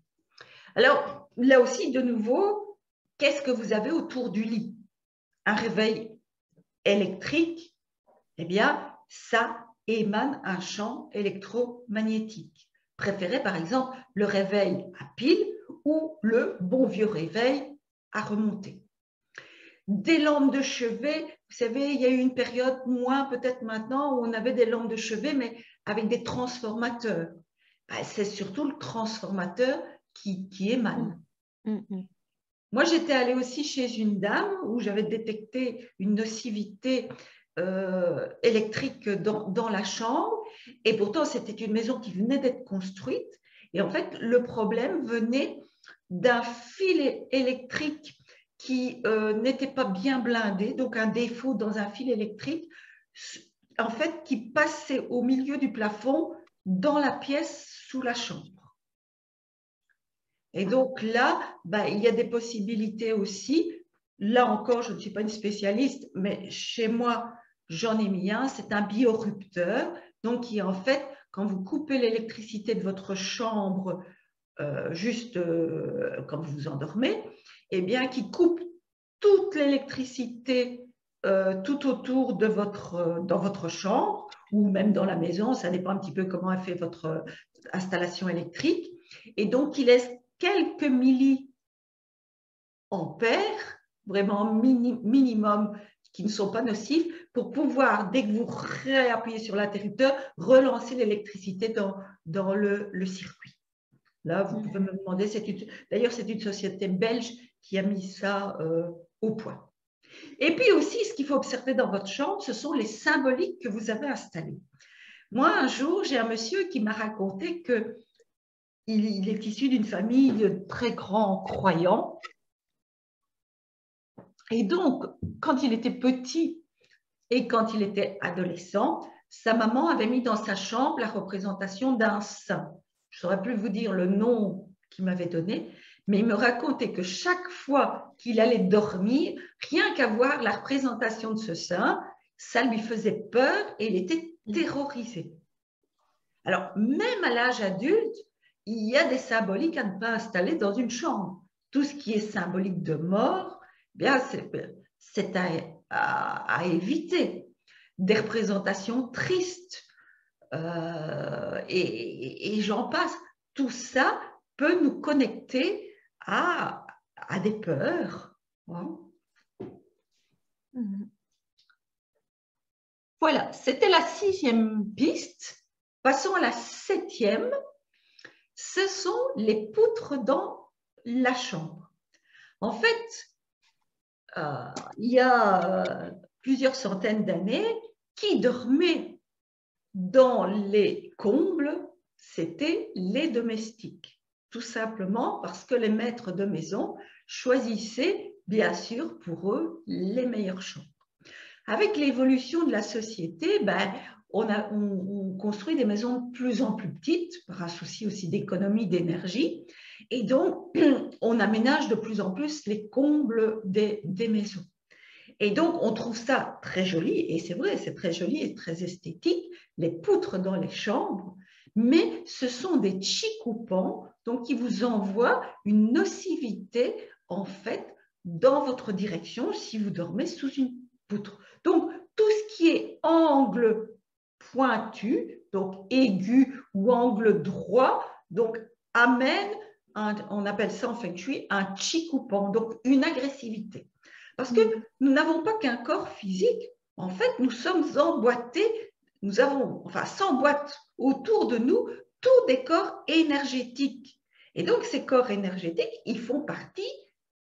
Alors, là aussi, de nouveau, qu'est-ce que vous avez autour du lit? Un réveil électrique, eh bien, ça émane un champ électromagnétique. Préférez par exemple le réveil à pile ou le bon vieux réveil à remonter. Des lampes de chevet, vous savez, il y a eu une période, moins peut-être maintenant, où on avait des lampes de chevet, mais avec des transformateurs. Ben, c'est surtout le transformateur qui émane. Moi, j'étais allée aussi chez une dame où j'avais détecté une nocivité électrique dans la chambre. Et pourtant, c'était une maison qui venait d'être construite. Et en fait, le problème venait d'un fil électrique qui n'était pas bien blindé, donc un défaut dans un fil électrique, en fait, qui passait au milieu du plafond dans la pièce sous la chambre. Et donc là, ben, il y a des possibilités aussi. Là encore, je ne suis pas une spécialiste, mais chez moi, j'en ai mis un. C'est un biorupteur. Donc, qui en fait, quand vous coupez l'électricité de votre chambre, juste quand vous vous endormez, eh bien, qui coupe toute l'électricité tout autour de dans votre chambre ou même dans la maison. Ça dépend un petit peu comment est fait votre installation électrique. Et donc, qui laisse quelques milliampères, vraiment minimum, qui ne sont pas nocifs, pour pouvoir, dès que vous réappuyez sur l'interrupteur, relancer l'électricité dans le circuit. Là, vous pouvez me demander, d'ailleurs, c'est une société belge qui a mis ça au point. Et puis aussi, ce qu'il faut observer dans votre chambre, ce sont les symboliques que vous avez installées. Moi, un jour, j'ai un monsieur qui m'a raconté que il est issu d'une famille de très grands croyants. Et donc, quand il était petit et quand il était adolescent, sa maman avait mis dans sa chambre la représentation d'un saint. Je ne saurais plus vous dire le nom qu'il m'avait donné, mais il me racontait que chaque fois qu'il allait dormir, rien qu'à voir la représentation de ce saint, ça lui faisait peur et il était terrorisé. Alors, même à l'âge adulte, il y a des symboliques à ne pas installer dans une chambre. Tout ce qui est symbolique de mort, bien, c'est à éviter. Des représentations tristes et j'en passe. Tout ça peut nous connecter à des peurs. Hein. Voilà, c'était la 6e piste. Passons à la 7e. Ce sont les poutres dans la chambre. En fait, il y a plusieurs centaines d'années, qui dormait dans les combles, c'était les domestiques. Tout simplement parce que les maîtres de maison choisissaient, bien sûr, pour eux, les meilleures chambres. Avec l'évolution de la société, ben, on construit des maisons de plus en plus petites, par un souci aussi d'économie d'énergie, et donc on aménage de plus en plus les combles des maisons. Et donc on trouve ça très joli, et c'est vrai, c'est très joli et très esthétique, les poutres dans les chambres, mais ce sont des chi coupants, donc qui vous envoient une nocivité, en fait, dans votre direction si vous dormez sous une poutre. Donc, tout ce qui est angle pointu, donc aigu ou angle droit, donc amène, on appelle ça en Feng Shui, un chi coupant, donc une agressivité. Parce que nous n'avons pas qu'un corps physique, en fait, nous sommes emboîtés, nous avons, enfin, s'emboîtent autour de nous tous des corps énergétiques. Et donc, ces corps énergétiques, ils font partie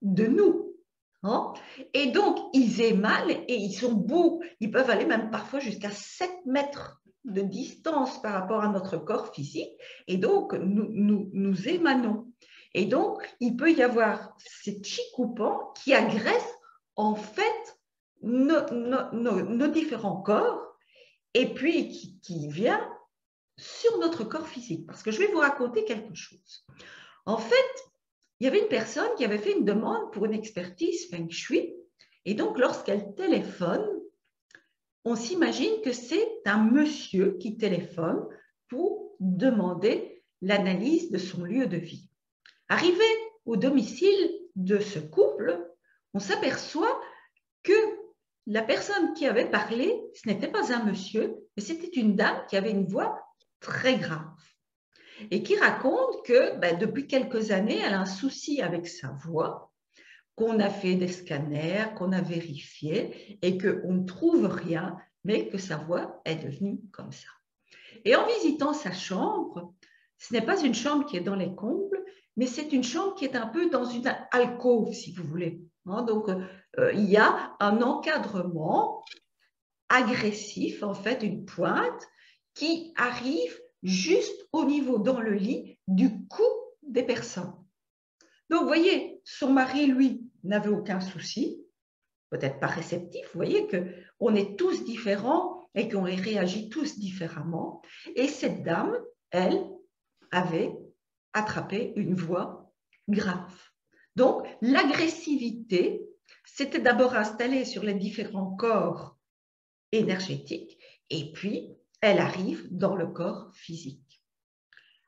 de nous. Hein? Et donc, ils émanent et ils sont beaux. Ils peuvent aller même parfois jusqu'à 7 mètres de distance par rapport à notre corps physique. Et donc, nous émanons. Et donc, il peut y avoir ces petits coupants qui agressent en fait nos différents corps et puis qui vient sur notre corps physique. Parce que je vais vous raconter quelque chose. En fait, il y avait une personne qui avait fait une demande pour une expertise Feng Shui. Et donc, lorsqu'elle téléphone, on s'imagine que c'est un monsieur qui téléphone pour demander l'analyse de son lieu de vie. Arrivé au domicile de ce couple, on s'aperçoit que la personne qui avait parlé, ce n'était pas un monsieur, mais c'était une dame qui avait une voix très grave et qui raconte que depuis quelques années, elle a un souci avec sa voix, qu'on a fait des scanners, qu'on a vérifié et qu'on ne trouve rien, mais que sa voix est devenue comme ça. Et en visitant sa chambre, ce n'est pas une chambre qui est dans les combles, mais c'est une chambre qui est un peu dans une alcôve, si vous voulez. Donc, il y a un encadrement agressif, en fait, une pointe qui arrive juste au niveau, dans le lit, du cou des personnes. Donc, vous voyez, son mari, lui, n'avait aucun souci, peut-être pas réceptif. Vous voyez qu'on est tous différents et qu'on réagit tous différemment. Et cette dame, elle, avait attrapé une voix grave. Donc, l'agressivité s'était d'abord installée sur les différents corps énergétiques et puis elle arrive dans le corps physique.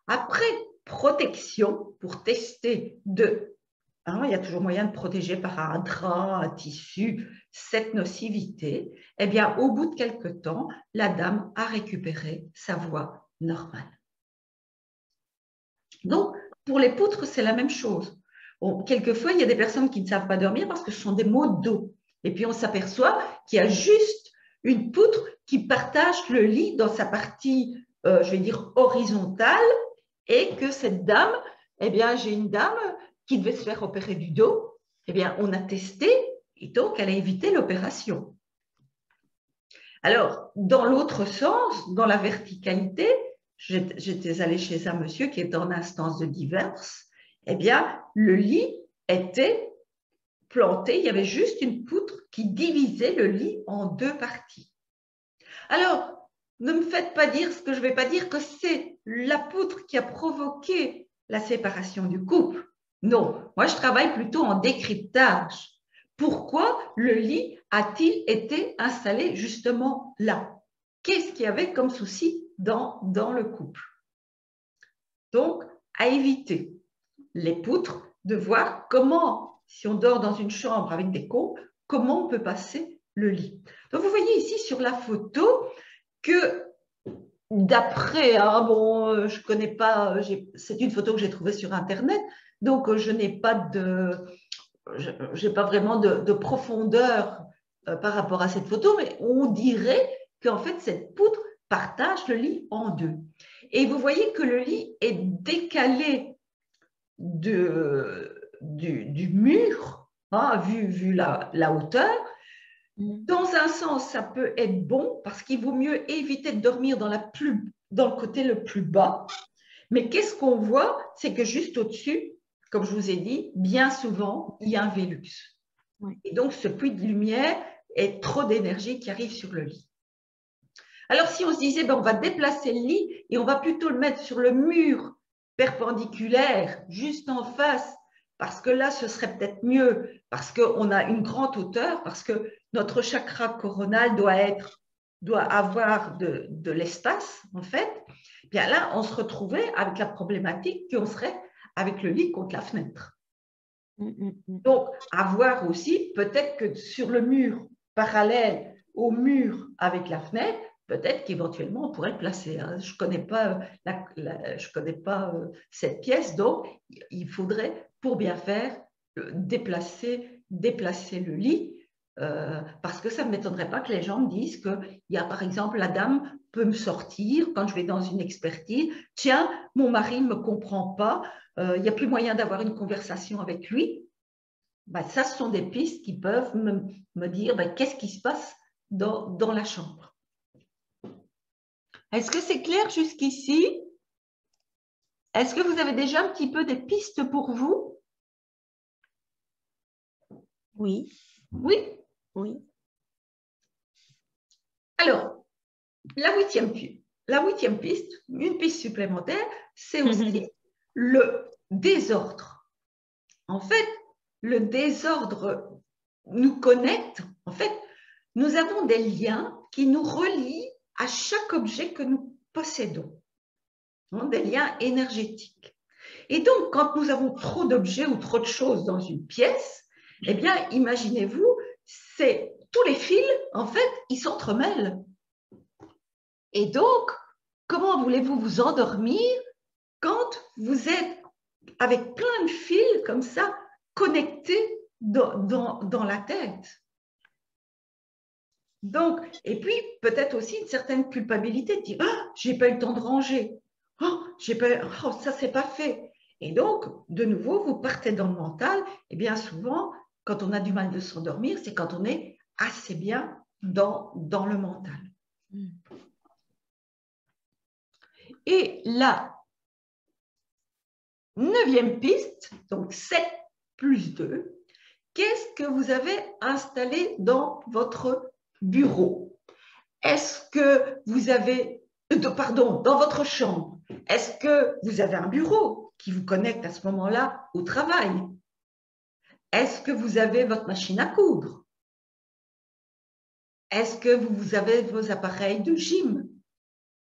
Après protection, pour tester il y a toujours moyen de protéger par un drap, un tissu, cette nocivité, eh bien, au bout de quelques temps, la dame a récupéré sa voix normale. Donc, pour les poutres, c'est la même chose. Quelquefois, il y a des personnes qui ne savent pas dormir parce que ce sont des maux de dos. Et puis, on s'aperçoit qu'il y a juste une poutre qui partage le lit dans sa partie, je vais dire, horizontale, et que cette dame, eh bien, j'ai une dame qui devait se faire opérer du dos, eh bien, on a testé, et donc, elle a évité l'opération. Alors, dans l'autre sens, dans la verticalité, j'étais allée chez un monsieur qui est en instance de divorce, eh bien, le lit était planté, il y avait juste une poutre qui divisait le lit en 2 parties. Alors, ne me faites pas dire ce que je ne vais pas dire, que c'est la poutre qui a provoqué la séparation du couple. Non, moi je travaille plutôt en décryptage. Pourquoi le lit a-t-il été installé justement là? Qu'est-ce qu'il y avait comme souci dans le couple? Donc, à éviter les poutres, de voir comment, si on dort dans une chambre avec des combles, comment on peut passer le lit. Donc, vous voyez ici sur la photo que d'après, je ne connais pas, c'est une photo que j'ai trouvée sur Internet, donc je n'ai pas vraiment de profondeur par rapport à cette photo, mais on dirait qu'en fait, cette poutre partage le lit en 2. Et vous voyez que le lit est décalé du mur, vu la hauteur. Dans un sens, ça peut être bon parce qu'il vaut mieux éviter de dormir dans le côté le plus bas. Mais qu'est-ce qu'on voit? C'est que juste au-dessus, comme je vous ai dit, bien souvent, il y a un Vélux. Oui. Et donc, ce puits de lumière est trop d'énergie qui arrive sur le lit. Alors, si on se disait, on va déplacer le lit et on va plutôt le mettre sur le mur perpendiculaire, juste en face, parce que là, ce serait peut-être mieux, parce qu'on a une grande hauteur, parce que notre chakra coronal doit avoir de l'espace, en fait. Bien là, on se retrouvait avec la problématique qu'on serait avec le lit contre la fenêtre. Donc, à voir aussi, peut-être que sur le mur parallèle au mur avec la fenêtre, peut-être qu'éventuellement, on pourrait le placer. Je ne connais pas cette pièce, donc il faudrait, pour bien faire, déplacer le lit, parce que ça ne m'étonnerait pas que les gens me disent qu'il y a, par exemple, la dame peut me sortir quand je vais dans une expertise. Tiens, mon mari ne me comprend pas, il n'y a plus moyen d'avoir une conversation avec lui. Ben, ça, ce sont des pistes qui peuvent me dire ben, qu'est-ce qui se passe dans la chambre. Est-ce que c'est clair jusqu'ici? Est-ce que vous avez déjà un petit peu des pistes pour vous? Oui. Oui? Oui. Alors, la huitième piste, une piste supplémentaire, c'est aussi le désordre. En fait, le désordre nous connecte. En fait, nous avons des liens qui nous relient à chaque objet que nous possédons, des liens énergétiques. Et donc, quand nous avons trop d'objets ou trop de choses dans une pièce, eh bien, imaginez-vous, tous les fils, en fait, ils s'entremêlent. Et donc, comment voulez-vous vous endormir quand vous êtes avec plein de fils comme ça, connectés dans la tête? Donc, et puis peut-être aussi une certaine culpabilité de dire « Ah, j'ai pas eu le temps de ranger. Oh, ça, c'est pas fait. » Et donc, de nouveau, vous partez dans le mental. Et bien souvent, quand on a du mal de s'endormir, c'est quand on est assez bien dans le mental. Et la 9e piste, donc 7 plus 2, qu'est-ce que vous avez installé dans votre bureau? Est-ce que vous avez, dans votre chambre, est-ce que vous avez un bureau qui vous connecte à ce moment-là au travail? Est-ce que vous avez votre machine à coudre? Est-ce que vous avez vos appareils de gym?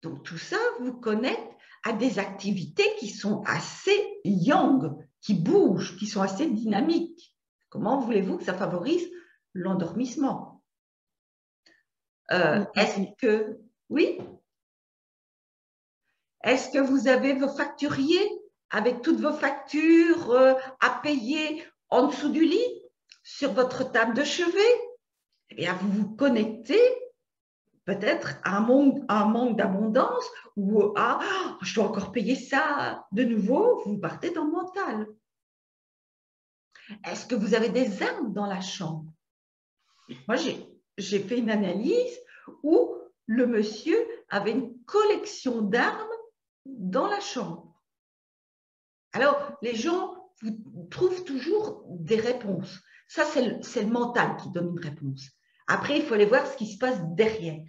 Donc tout ça vous connecte à des activités qui sont assez yang, qui bougent, qui sont assez dynamiques. Comment voulez-vous que ça favorise l'endormissement? Est-ce que, oui? Est-ce que vous avez vos facturiers avec toutes vos factures à payer en dessous du lit, sur votre table de chevet? Eh bien, vous vous connectez peut-être à un manque d'abondance ou à « je dois encore payer ça ». De nouveau, vous partez dans le mental. Est-ce que vous avez des armes dans la chambre? Moi, j'ai fait une analyse où le monsieur avait une collection d'armes dans la chambre. Alors, les gens trouvent toujours des réponses. Ça, c'est le mental qui donne une réponse. Après, il faut aller voir ce qui se passe derrière.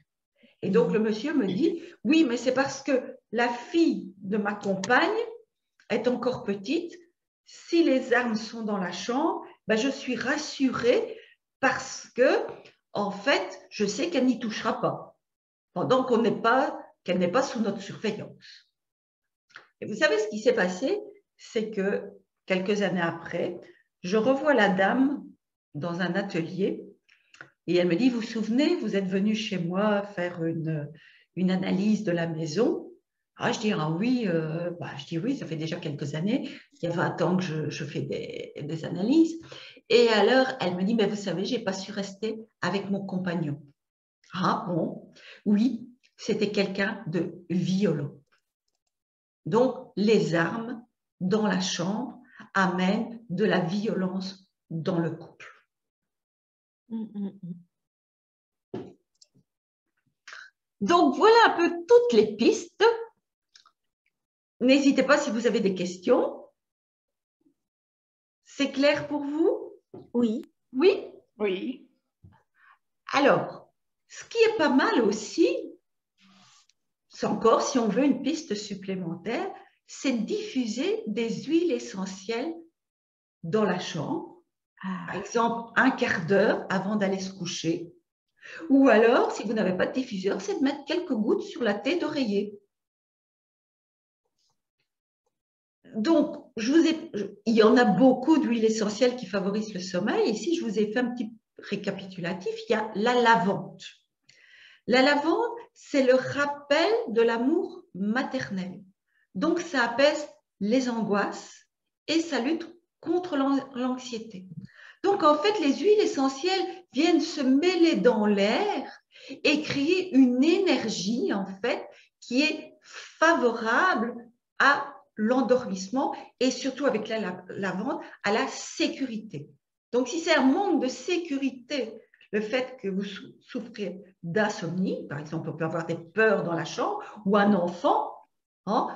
Et donc, le monsieur me dit, oui, mais c'est parce que la fille de ma compagne est encore petite. Si les armes sont dans la chambre, ben, je suis rassurée parce que, en fait, je sais qu'elle n'y touchera pas, pendant qu'elle n'est pas sous notre surveillance. Et vous savez ce qui s'est passé? C'est que quelques années après, je revois la dame dans un atelier et elle me dit, vous vous souvenez, vous êtes venu chez moi faire une analyse de la maison. Ah, je dis, ah oui, je dis oui, ça fait déjà quelques années, il y a 20 ans que je fais des analyses. Et alors, elle me dit, mais vous savez, je n'ai pas su rester avec mon compagnon. Ah bon? Oui, c'était quelqu'un de violent. Donc, les armes dans la chambre amènent de la violence dans le couple. Donc, voilà un peu toutes les pistes. N'hésitez pas si vous avez des questions. C'est clair pour vous? Oui. Oui? Oui. Alors, ce qui est pas mal aussi, c'est encore si on veut une piste supplémentaire, c'est diffuser des huiles essentielles dans la chambre. Par exemple, un quart d'heure avant d'aller se coucher. Ou alors, si vous n'avez pas de diffuseur, c'est de mettre quelques gouttes sur la tête d'oreiller. Donc, il y en a beaucoup d'huiles essentielles qui favorisent le sommeil. Ici, je vous ai fait un petit récapitulatif. Il y a la lavande. La lavande, c'est le rappel de l'amour maternel. Donc, ça apaise les angoisses et ça lutte contre l'anxiété. Donc, en fait, les huiles essentielles viennent se mêler dans l'air et créer une énergie, en fait, qui est favorable à l'endormissement et surtout avec la lavande, à la sécurité. Donc, si c'est un manque de sécurité, le fait que vous souffrez d'insomnie, par exemple, on peut avoir des peurs dans la chambre, ou un enfant, hein,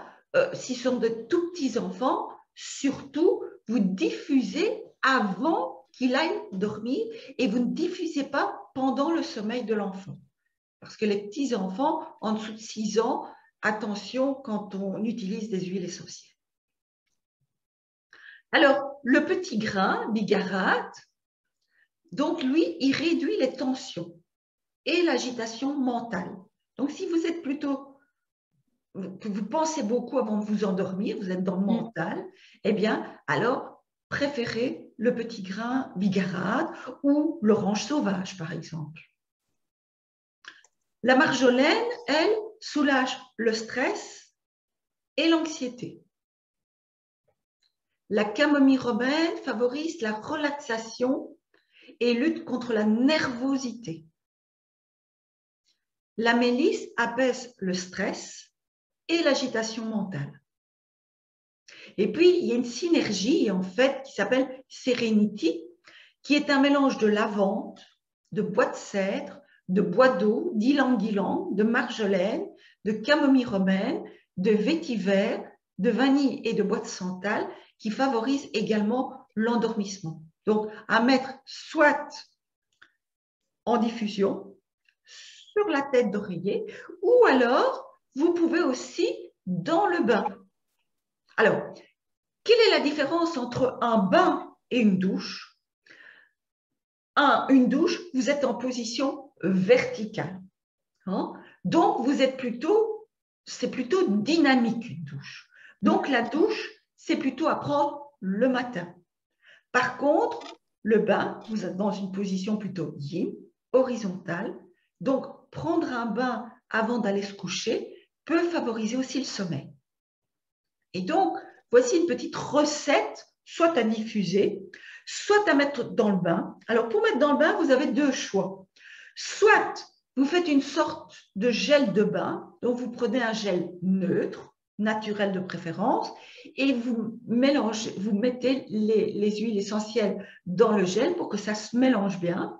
si ce sont de tout petits enfants, surtout, vous diffusez avant qu'il aille dormir et vous ne diffusez pas pendant le sommeil de l'enfant. Parce que les petits enfants, en dessous de 6 ans, attention quand on utilise des huiles essentielles. Alors, le petit grain, bigarade, donc lui, il réduit les tensions et l'agitation mentale. Donc, si vous êtes plutôt, que vous pensez beaucoup avant de vous endormir, vous êtes dans le mental, eh bien, alors, préférez le petit grain bigarade ou l'orange sauvage, par exemple. La marjolaine, elle, soulage le stress et l'anxiété. La camomille romaine favorise la relaxation et lutte contre la nervosité. La mélisse apaise le stress et l'agitation mentale. Et puis, il y a une synergie, en fait, qui s'appelle Serenity, qui est un mélange de lavande, de bois de cèdre, de bois d'eau, d'ylang-ylang, de marjolaine, de camomille romaine, de vétiver, de vanille et de bois de santal, qui favorise également l'endormissement. Donc, à mettre soit en diffusion sur la tête d'oreiller, ou alors, vous pouvez aussi dans le bain. Alors, quelle est la différence entre un bain et une douche? Une douche, vous êtes en position verticale. Hein? Donc, c'est plutôt dynamique une douche. Donc, la douche, c'est plutôt à prendre le matin. Par contre, le bain, vous êtes dans une position plutôt yin, horizontale. Donc, prendre un bain avant d'aller se coucher peut favoriser aussi le sommeil. Et donc, voici une petite recette, soit à diffuser, soit à mettre dans le bain. Alors, pour mettre dans le bain, vous avez deux choix. Soit vous faites une sorte de gel de bain, donc vous prenez un gel neutre, naturel de préférence, et vous mélangez, vous mettez les huiles essentielles dans le gel pour que ça se mélange bien.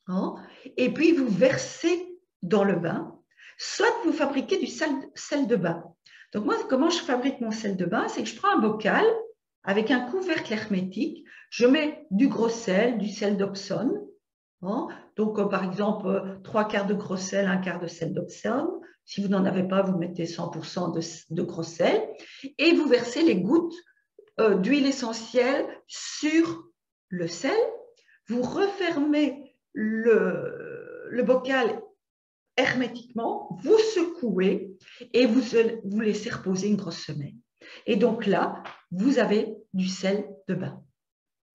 Hein, et puis, vous versez dans le bain. Soit vous fabriquez du sel de bain. Donc, moi, comment je fabrique mon sel de bain? C'est que je prends un bocal avec un couvercle hermétique, je mets du gros sel, du sel d'Opsom. Hein, donc, par exemple, 3/4 de gros sel, 1/4 de sel d'Opsom. Si vous n'en avez pas, vous mettez 100% de gros sel. Et vous versez les gouttes d'huile essentielle sur le sel. Vous refermez le bocal hermétiquement, vous secouez et vous laissez reposer une grosse semaine. Et donc là, vous avez du sel de bain.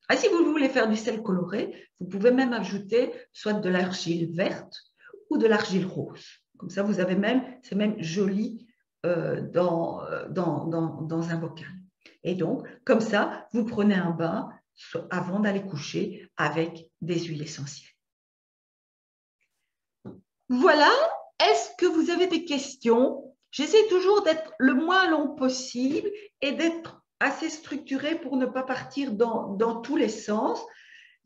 Ah, si vous voulez faire du sel coloré, vous pouvez même ajouter soit de l'argile verte ou de l'argile rose. Comme ça, vous avez c'est même joli dans un bocal. Et donc, comme ça, vous prenez un bain avant d'aller coucher avec des huiles essentielles. Voilà, est-ce que vous avez des questions? J'essaie toujours d'être le moins long possible et d'être assez structurée pour ne pas partir dans tous les sens.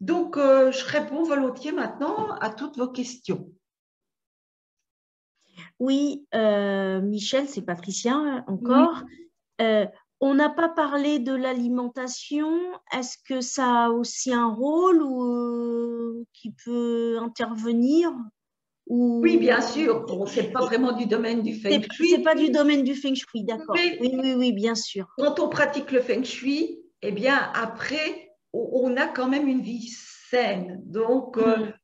Donc, je réponds volontiers maintenant à toutes vos questions. Oui, Michel, c'est Patricia encore. Oui. On n'a pas parlé de l'alimentation. Est-ce que ça a aussi un rôle qui peut intervenir? Oui, bien sûr. Bon, ce n'est pas vraiment du domaine du feng shui. Ce n'est pas du domaine du feng shui, d'accord. Oui, bien sûr. Quand on pratique le feng shui, eh bien, après, on a quand même une vie saine. Donc,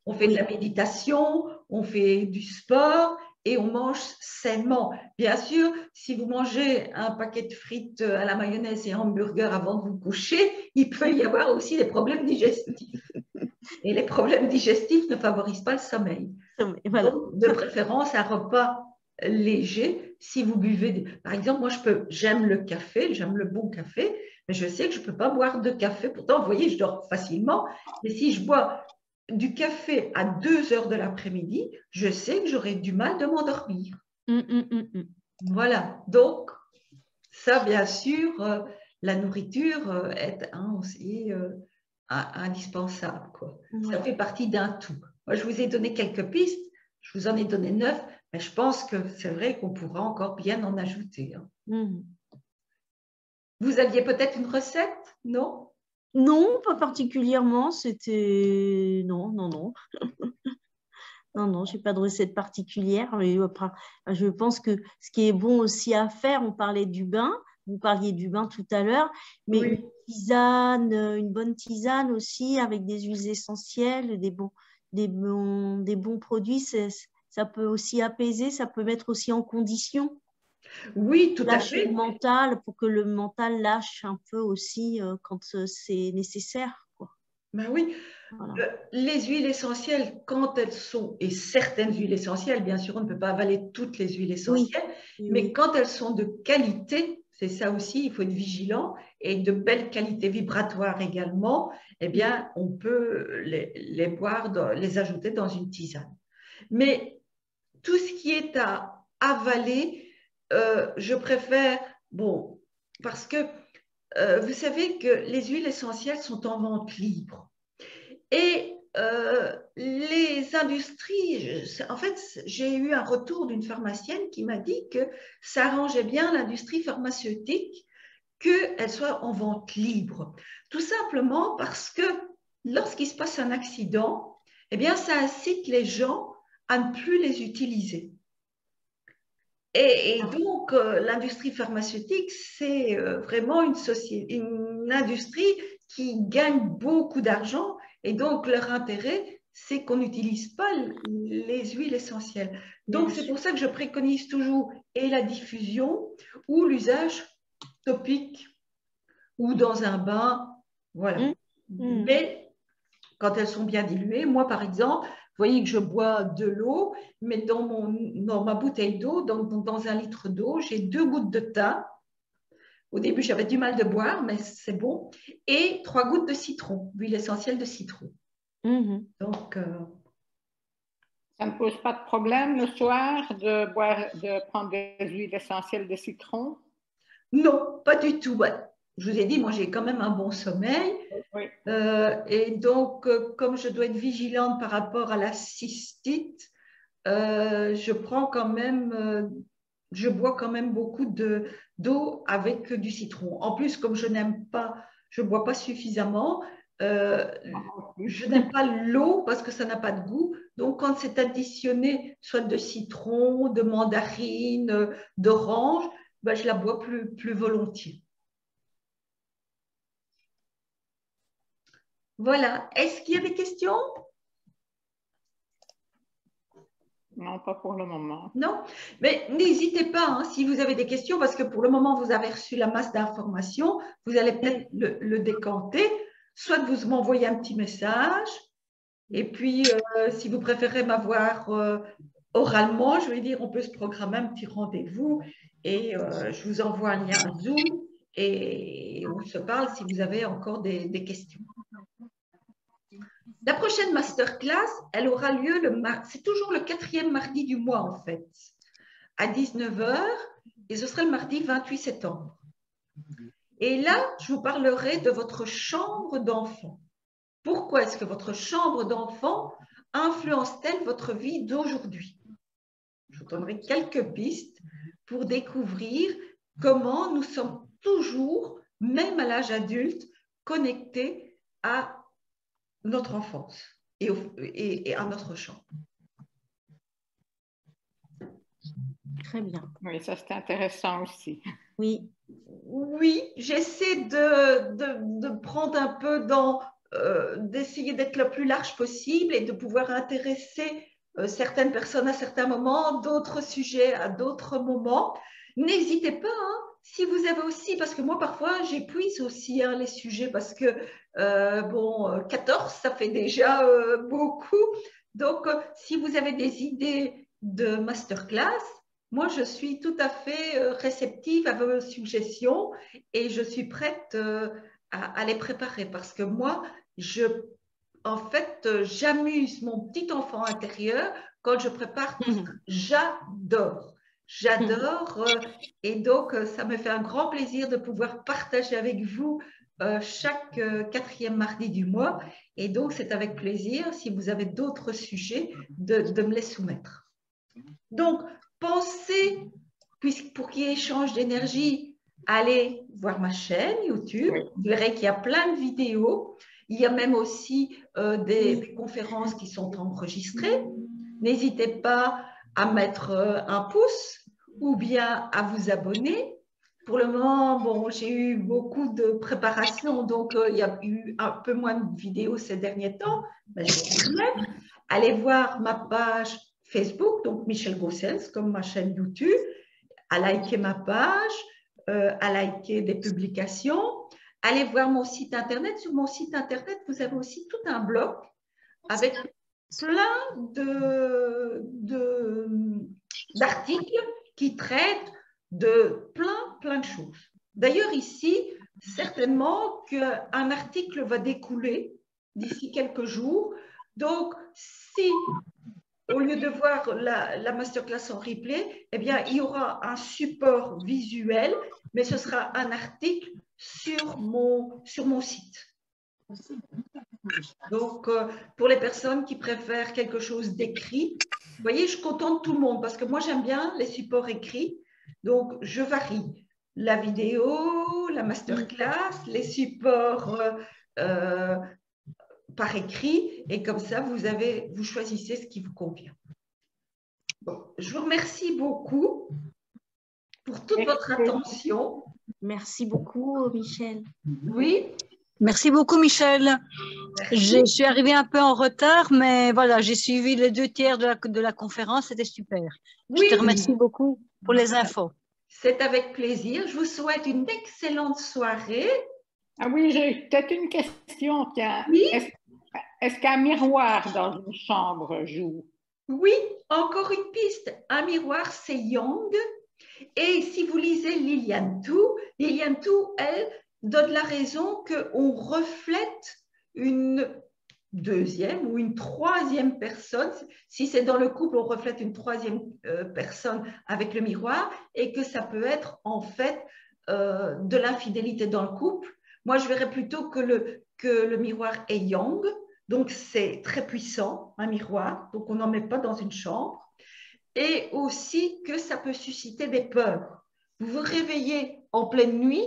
on fait de la méditation, on fait du sport et on mange sainement. Bien sûr, si vous mangez un paquet de frites à la mayonnaise et un hamburger avant de vous coucher, il peut y avoir aussi des problèmes digestifs. Et les problèmes digestifs ne favorisent pas le sommeil. Voilà. Donc, de préférence, un repas léger. Si vous buvez, par exemple, moi, j'aime le café, j'aime le bon café, mais je sais que je ne peux pas boire de café. Pourtant, vous voyez, je dors facilement. Mais si je bois du café à 2 heures de l'après-midi, je sais que j'aurai du mal de m'endormir. Voilà. Donc, ça, bien sûr, la nourriture est aussi indispensable, quoi. Ouais. Ça fait partie d'un tout. Moi, je vous ai donné quelques pistes, je vous en ai donné 9, mais je pense que c'est vrai qu'on pourra encore bien en ajouter. Hein. Vous aviez peut-être une recette, non? Non, pas particulièrement. C'était... Non, non, non. Non, non, je n'ai pas de recette particulière. Mais après, je pense que ce qui est bon aussi à faire, on parlait du bain. Vous parliez du bain tout à l'heure, mais Oui. une tisane, une bonne tisane aussi avec des huiles essentielles, des bons produits, ça peut aussi apaiser, ça peut mettre aussi en condition. Oui, tout à Lâcher fait. le mental pour que le mental lâche un peu aussi quand c'est nécessaire, quoi. Ben oui. Voilà. Les huiles essentielles, quand elles sont, et certaines huiles essentielles, bien sûr, on ne peut pas avaler toutes les huiles essentielles, Oui, mais oui. quand elles sont de qualité, c'est ça aussi, il faut être vigilant, et de belle qualité vibratoire également, eh bien, on peut les boire, les ajouter dans une tisane. Mais tout ce qui est à avaler, je préfère, bon, parce que vous savez que les huiles essentielles sont en vente libre. Et les industries, en fait, j'ai eu un retour d'une pharmacienne qui m'a dit que ça arrangeait bien l'industrie pharmaceutique qu'elle soit en vente libre. Tout simplement parce que lorsqu'il se passe un accident, eh bien, ça incite les gens à ne plus les utiliser. Et donc, l'industrie pharmaceutique, c'est vraiment une industrie qui gagne beaucoup d'argent. Et donc, leur intérêt, c'est qu'on n'utilise pas les huiles essentielles. Donc, c'est pour ça que je préconise toujours et la diffusion ou l'usage topique ou dans un bain. Voilà. Mais quand elles sont bien diluées, moi, par exemple, vous voyez que je bois de l'eau, mais dans ma bouteille d'eau, dans 1 litre d'eau, j'ai 2 gouttes de thym. Au début, j'avais du mal de boire, mais c'est bon. Et 3 gouttes de citron, huile essentielle de citron. Donc, ça ne pose pas de problème le soir de prendre des huiles essentielles de citron? Non, pas du tout. Je vous ai dit, moi, j'ai quand même un bon sommeil. Oui. Et donc, comme je dois être vigilante par rapport à la cystite, je bois quand même beaucoup d'eau avec du citron. En plus, comme je ne bois pas suffisamment, je n'aime pas l'eau parce que ça n'a pas de goût. Donc, quand c'est additionné, soit de citron, de mandarine, d'orange, je la bois plus volontiers. Voilà. Est-ce qu'il y a des questions? Non, pas pour le moment. Non, mais n'hésitez pas hein, si vous avez des questions, parce que pour le moment, vous avez reçu la masse d'informations, vous allez peut-être le décanter, soit vous m'envoyez un petit message, et puis si vous préférez m'avoir oralement, je vais dire, on peut se programmer un petit rendez-vous, et je vous envoie un lien Zoom, et on se parle si vous avez encore des questions. La prochaine masterclass, elle aura lieu c'est toujours le 4e mardi du mois en fait, à 19 h, et ce sera le mardi 28 septembre. Et là, je vous parlerai de votre chambre d'enfant. Pourquoi est-ce que votre chambre d'enfant influence-t-elle votre vie d'aujourd'hui? Je vous donnerai quelques pistes pour découvrir comment nous sommes toujours, même à l'âge adulte, connectés à notre enfance et à notre chambre. Très bien. Oui, ça c'est intéressant aussi. Oui. Oui, j'essaie de prendre un peu d'essayer d'être le plus large possible et de pouvoir intéresser certaines personnes à certains moments, d'autres sujets à d'autres moments. N'hésitez pas, hein, si vous avez aussi, parce que moi parfois j'épuise aussi hein, les sujets parce que 14, ça fait déjà beaucoup. Donc, si vous avez des idées de masterclass, moi, je suis tout à fait réceptive à vos suggestions et je suis prête à les préparer parce que moi, en fait, j'amuse mon petit enfant intérieur quand je prépare tout ça. J'adore. J'adore et donc, ça me fait un grand plaisir de pouvoir partager avec vous chaque quatrième mardi du mois. Et donc, c'est avec plaisir, si vous avez d'autres sujets, de me les soumettre. Donc, pensez, pour qu'il y ait échange d'énergie, allez voir ma chaîne YouTube. Vous verrez qu'il y a plein de vidéos. Il y a même aussi des conférences qui sont enregistrées. N'hésitez pas à mettre un pouce ou bien à vous abonner. Pour le moment, bon, j'ai eu beaucoup de préparation, donc il y a eu un peu moins de vidéos ces derniers temps. Mais je vais vous mettre. Allez voir ma page Facebook, donc Michèle Gossens, comme ma chaîne YouTube, à liker ma page, à liker des publications. Allez voir mon site Internet. Sur mon site Internet, vous avez aussi tout un blog avec plein d'articles qui traitent de plein de choses. D'ailleurs, ici, certainement qu'un article va découler d'ici quelques jours. Donc, si au lieu de voir la masterclass en replay, eh bien, il y aura un support visuel, mais ce sera un article sur mon site. Donc, pour les personnes qui préfèrent quelque chose d'écrit, vous voyez, je contente tout le monde parce que moi, j'aime bien les supports écrits. Donc, je varie la vidéo, la masterclass, les supports par écrit. Et comme ça, vous choisissez ce qui vous convient. Bon, je vous remercie beaucoup pour toute votre attention. Merci beaucoup, Michèle. Oui. Merci beaucoup, Michèle. Merci. Je suis arrivée un peu en retard, mais voilà, j'ai suivi les 2/3 de la conférence, c'était super. Oui. Je te remercie beaucoup pour les infos. C'est avec plaisir. Je vous souhaite une excellente soirée. Ah oui, j'ai peut-être une question. Oui. Est-ce qu'un miroir dans une chambre joue? Oui, encore une piste. Un miroir, c'est Yang. Et si vous lisez Liliane Thu, elle donne la raison qu'on reflète une deuxième ou une troisième personne. Si c'est dans le couple, on reflète une troisième personne avec le miroir et que ça peut être en fait de l'infidélité dans le couple. Moi, je verrais plutôt que le miroir est Yang. Donc, c'est très puissant, un miroir. Donc, on n'en met pas dans une chambre. Et aussi que ça peut susciter des peurs. Vous vous réveillez en pleine nuit,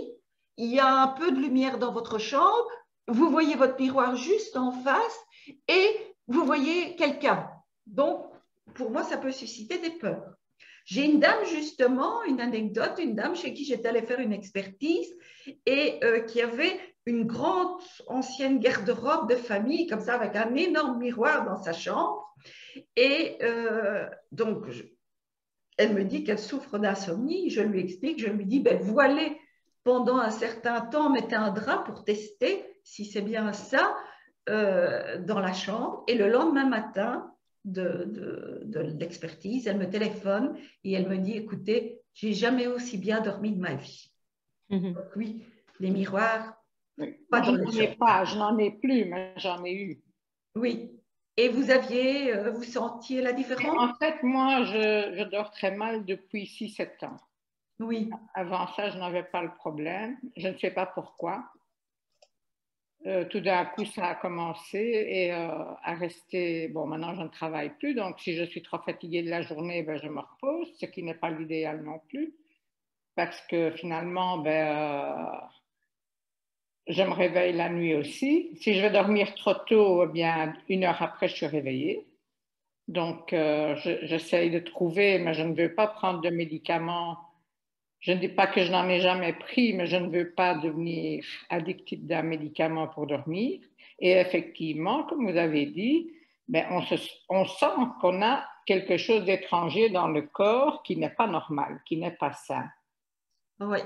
il y a un peu de lumière dans votre chambre, vous voyez votre miroir juste en face et vous voyez quelqu'un. Donc, pour moi, ça peut susciter des peurs. J'ai une dame, justement, une anecdote, une dame chez qui j'étais allée faire une expertise et qui avait une grande ancienne garde-robe de famille, comme ça, avec un énorme miroir dans sa chambre. Et donc, elle me dit qu'elle souffre d'insomnie. Je lui explique, je lui dis, ben, voilez pendant un certain temps, mettez un drap pour tester si c'est bien ça dans la chambre. Et le lendemain matin de l'expertise, elle me téléphone et elle me dit, écoutez, j'ai jamais aussi bien dormi de ma vie. Donc, oui, les miroirs, pas dans les chambres. Je n'en ai plus, mais j'en ai eu. Oui. Et vous sentiez la différence? En fait, moi, je dors très mal depuis 6-7 ans. Oui. Avant ça, je n'avais pas le problème. Je ne sais pas pourquoi. Tout d'un coup, ça a commencé et à rester... Bon, maintenant, je ne travaille plus, donc si je suis trop fatiguée de la journée, ben, je me repose, ce qui n'est pas l'idéal non plus, parce que finalement, je me réveille la nuit aussi. Si je vais dormir trop tôt, eh bien, 1 heure après, je suis réveillée. Donc, j'essaye de trouver, mais je ne veux pas prendre de médicaments. Je ne dis pas que je n'en ai jamais pris, mais je ne veux pas devenir addictive d'un médicament pour dormir. Et effectivement, comme vous avez dit, on sent qu'on a quelque chose d'étranger dans le corps qui n'est pas normal, qui n'est pas sain. Oui.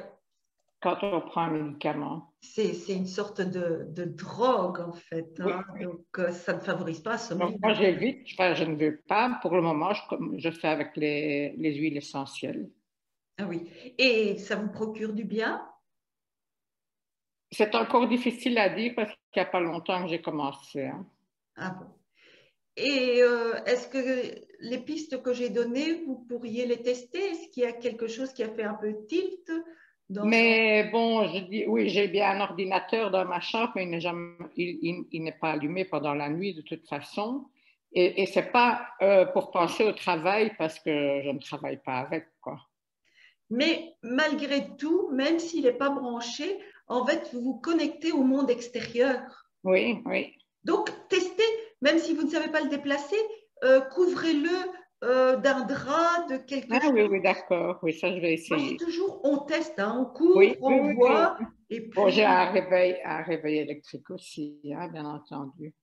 Quand on prend un médicament. C'est une sorte de drogue, en fait. Hein? Oui. Donc, ça ne favorise pas ce sommeil. Moi, j'évite, je ne veux pas. Pour le moment, je fais avec les huiles essentielles. Ah oui. Et ça vous procure du bien? C'est encore difficile à dire parce qu'il n'y a pas longtemps que j'ai commencé. Hein. Ah bon. Et est-ce que les pistes que j'ai données, vous pourriez les tester? Est-ce qu'il y a quelque chose qui a fait un peu tilt Mais bon, je dis, oui, j'ai bien un ordinateur dans ma chambre, mais il n'est pas allumé pendant la nuit de toute façon. Et ce n'est pas pour penser au travail parce que je ne travaille pas avec, quoi. Mais malgré tout, même s'il n'est pas branché, en fait, vous vous connectez au monde extérieur. Oui, oui. Donc, testez, même si vous ne savez pas le déplacer, couvrez-le d'un drap, de quelque chose. Oui, oui, d'accord. Oui, ça, je vais essayer. Moi, c'est toujours, on teste, hein, on couvre, oui, on oui, voit. Oui. Et puis... Bon, j'ai un réveil électrique aussi, hein, bien entendu.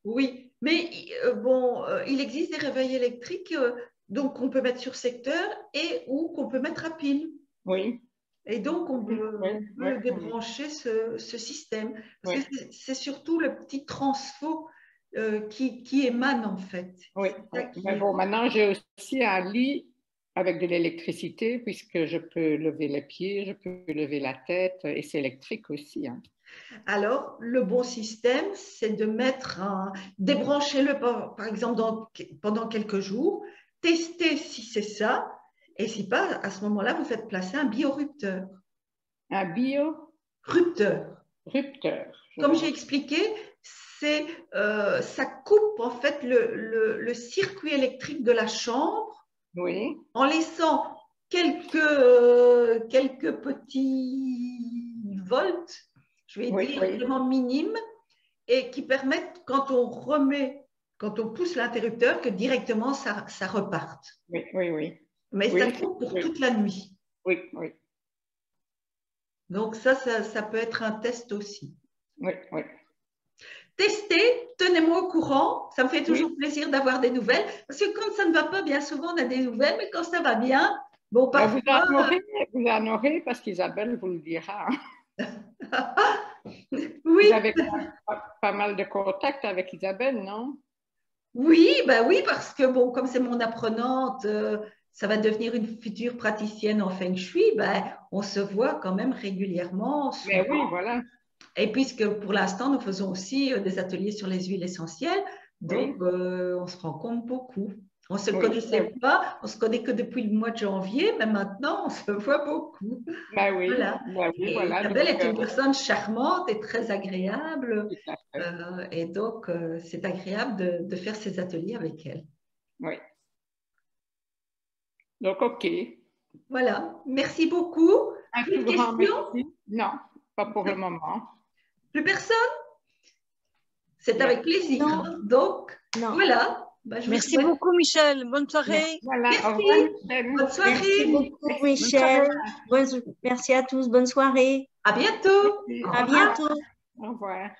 Oui, mais bon, il existe des réveils électriques donc qu'on peut mettre sur secteur et ou qu'on peut mettre à pile. Oui. Et donc, on peut débrancher ce système. Parce que c'est surtout le petit transfo qui émane, en fait. Oui, mais bon, maintenant, j'ai aussi un lit avec de l'électricité, puisque je peux lever les pieds, je peux lever la tête, et c'est électrique aussi. Hein. Alors, le bon système, c'est de débrancher-le, par exemple, pendant quelques jours, tester si c'est ça, et si pas, à ce moment-là, vous faites placer un biorupteur. Un biorupteur. Rupteur. Comme j'ai expliqué, ça coupe en fait le circuit électrique de la chambre en laissant quelques petits volts, je vais dire vraiment minimes, et qui permettent, quand on pousse l'interrupteur, que directement ça reparte. Oui. Mais ça coupe pour toute la nuit. Oui. Donc ça peut être un test aussi. Oui. Testez, tenez-moi au courant. Ça me fait toujours plaisir d'avoir des nouvelles. Parce que quand ça ne va pas, bien souvent, on a des nouvelles. Mais quand ça va bien, bon, parfois... Vous en aurez parce qu'Isabelle vous le dira. Oui. Vous avez pas mal de contacts avec Isabelle, non? Oui, parce que, bon, comme c'est mon apprenante, ça va devenir une future praticienne en Feng Shui, on se voit quand même régulièrement. Souvent. Mais oui, voilà. Et puisque pour l'instant, nous faisons aussi des ateliers sur les huiles essentielles, donc on se rencontre beaucoup. On ne se connaissait pas, on ne se connaît que depuis le mois de janvier, mais maintenant, on se voit beaucoup. Voilà. Isabelle est une personne charmante et très agréable. Et donc, c'est agréable de faire ces ateliers avec elle. Oui. Donc, OK. Voilà. Merci beaucoup. Plus grand merci. Non, pas pour le moment. Plus personne? C'est avec plaisir. Non. Donc, voilà. Merci beaucoup, Michel. Bonne soirée. Voilà. Merci. Au revoir, Michel. Bonne soirée. Merci beaucoup, Michel. Merci à tous. Bonne soirée. À bientôt. À bientôt. Au revoir.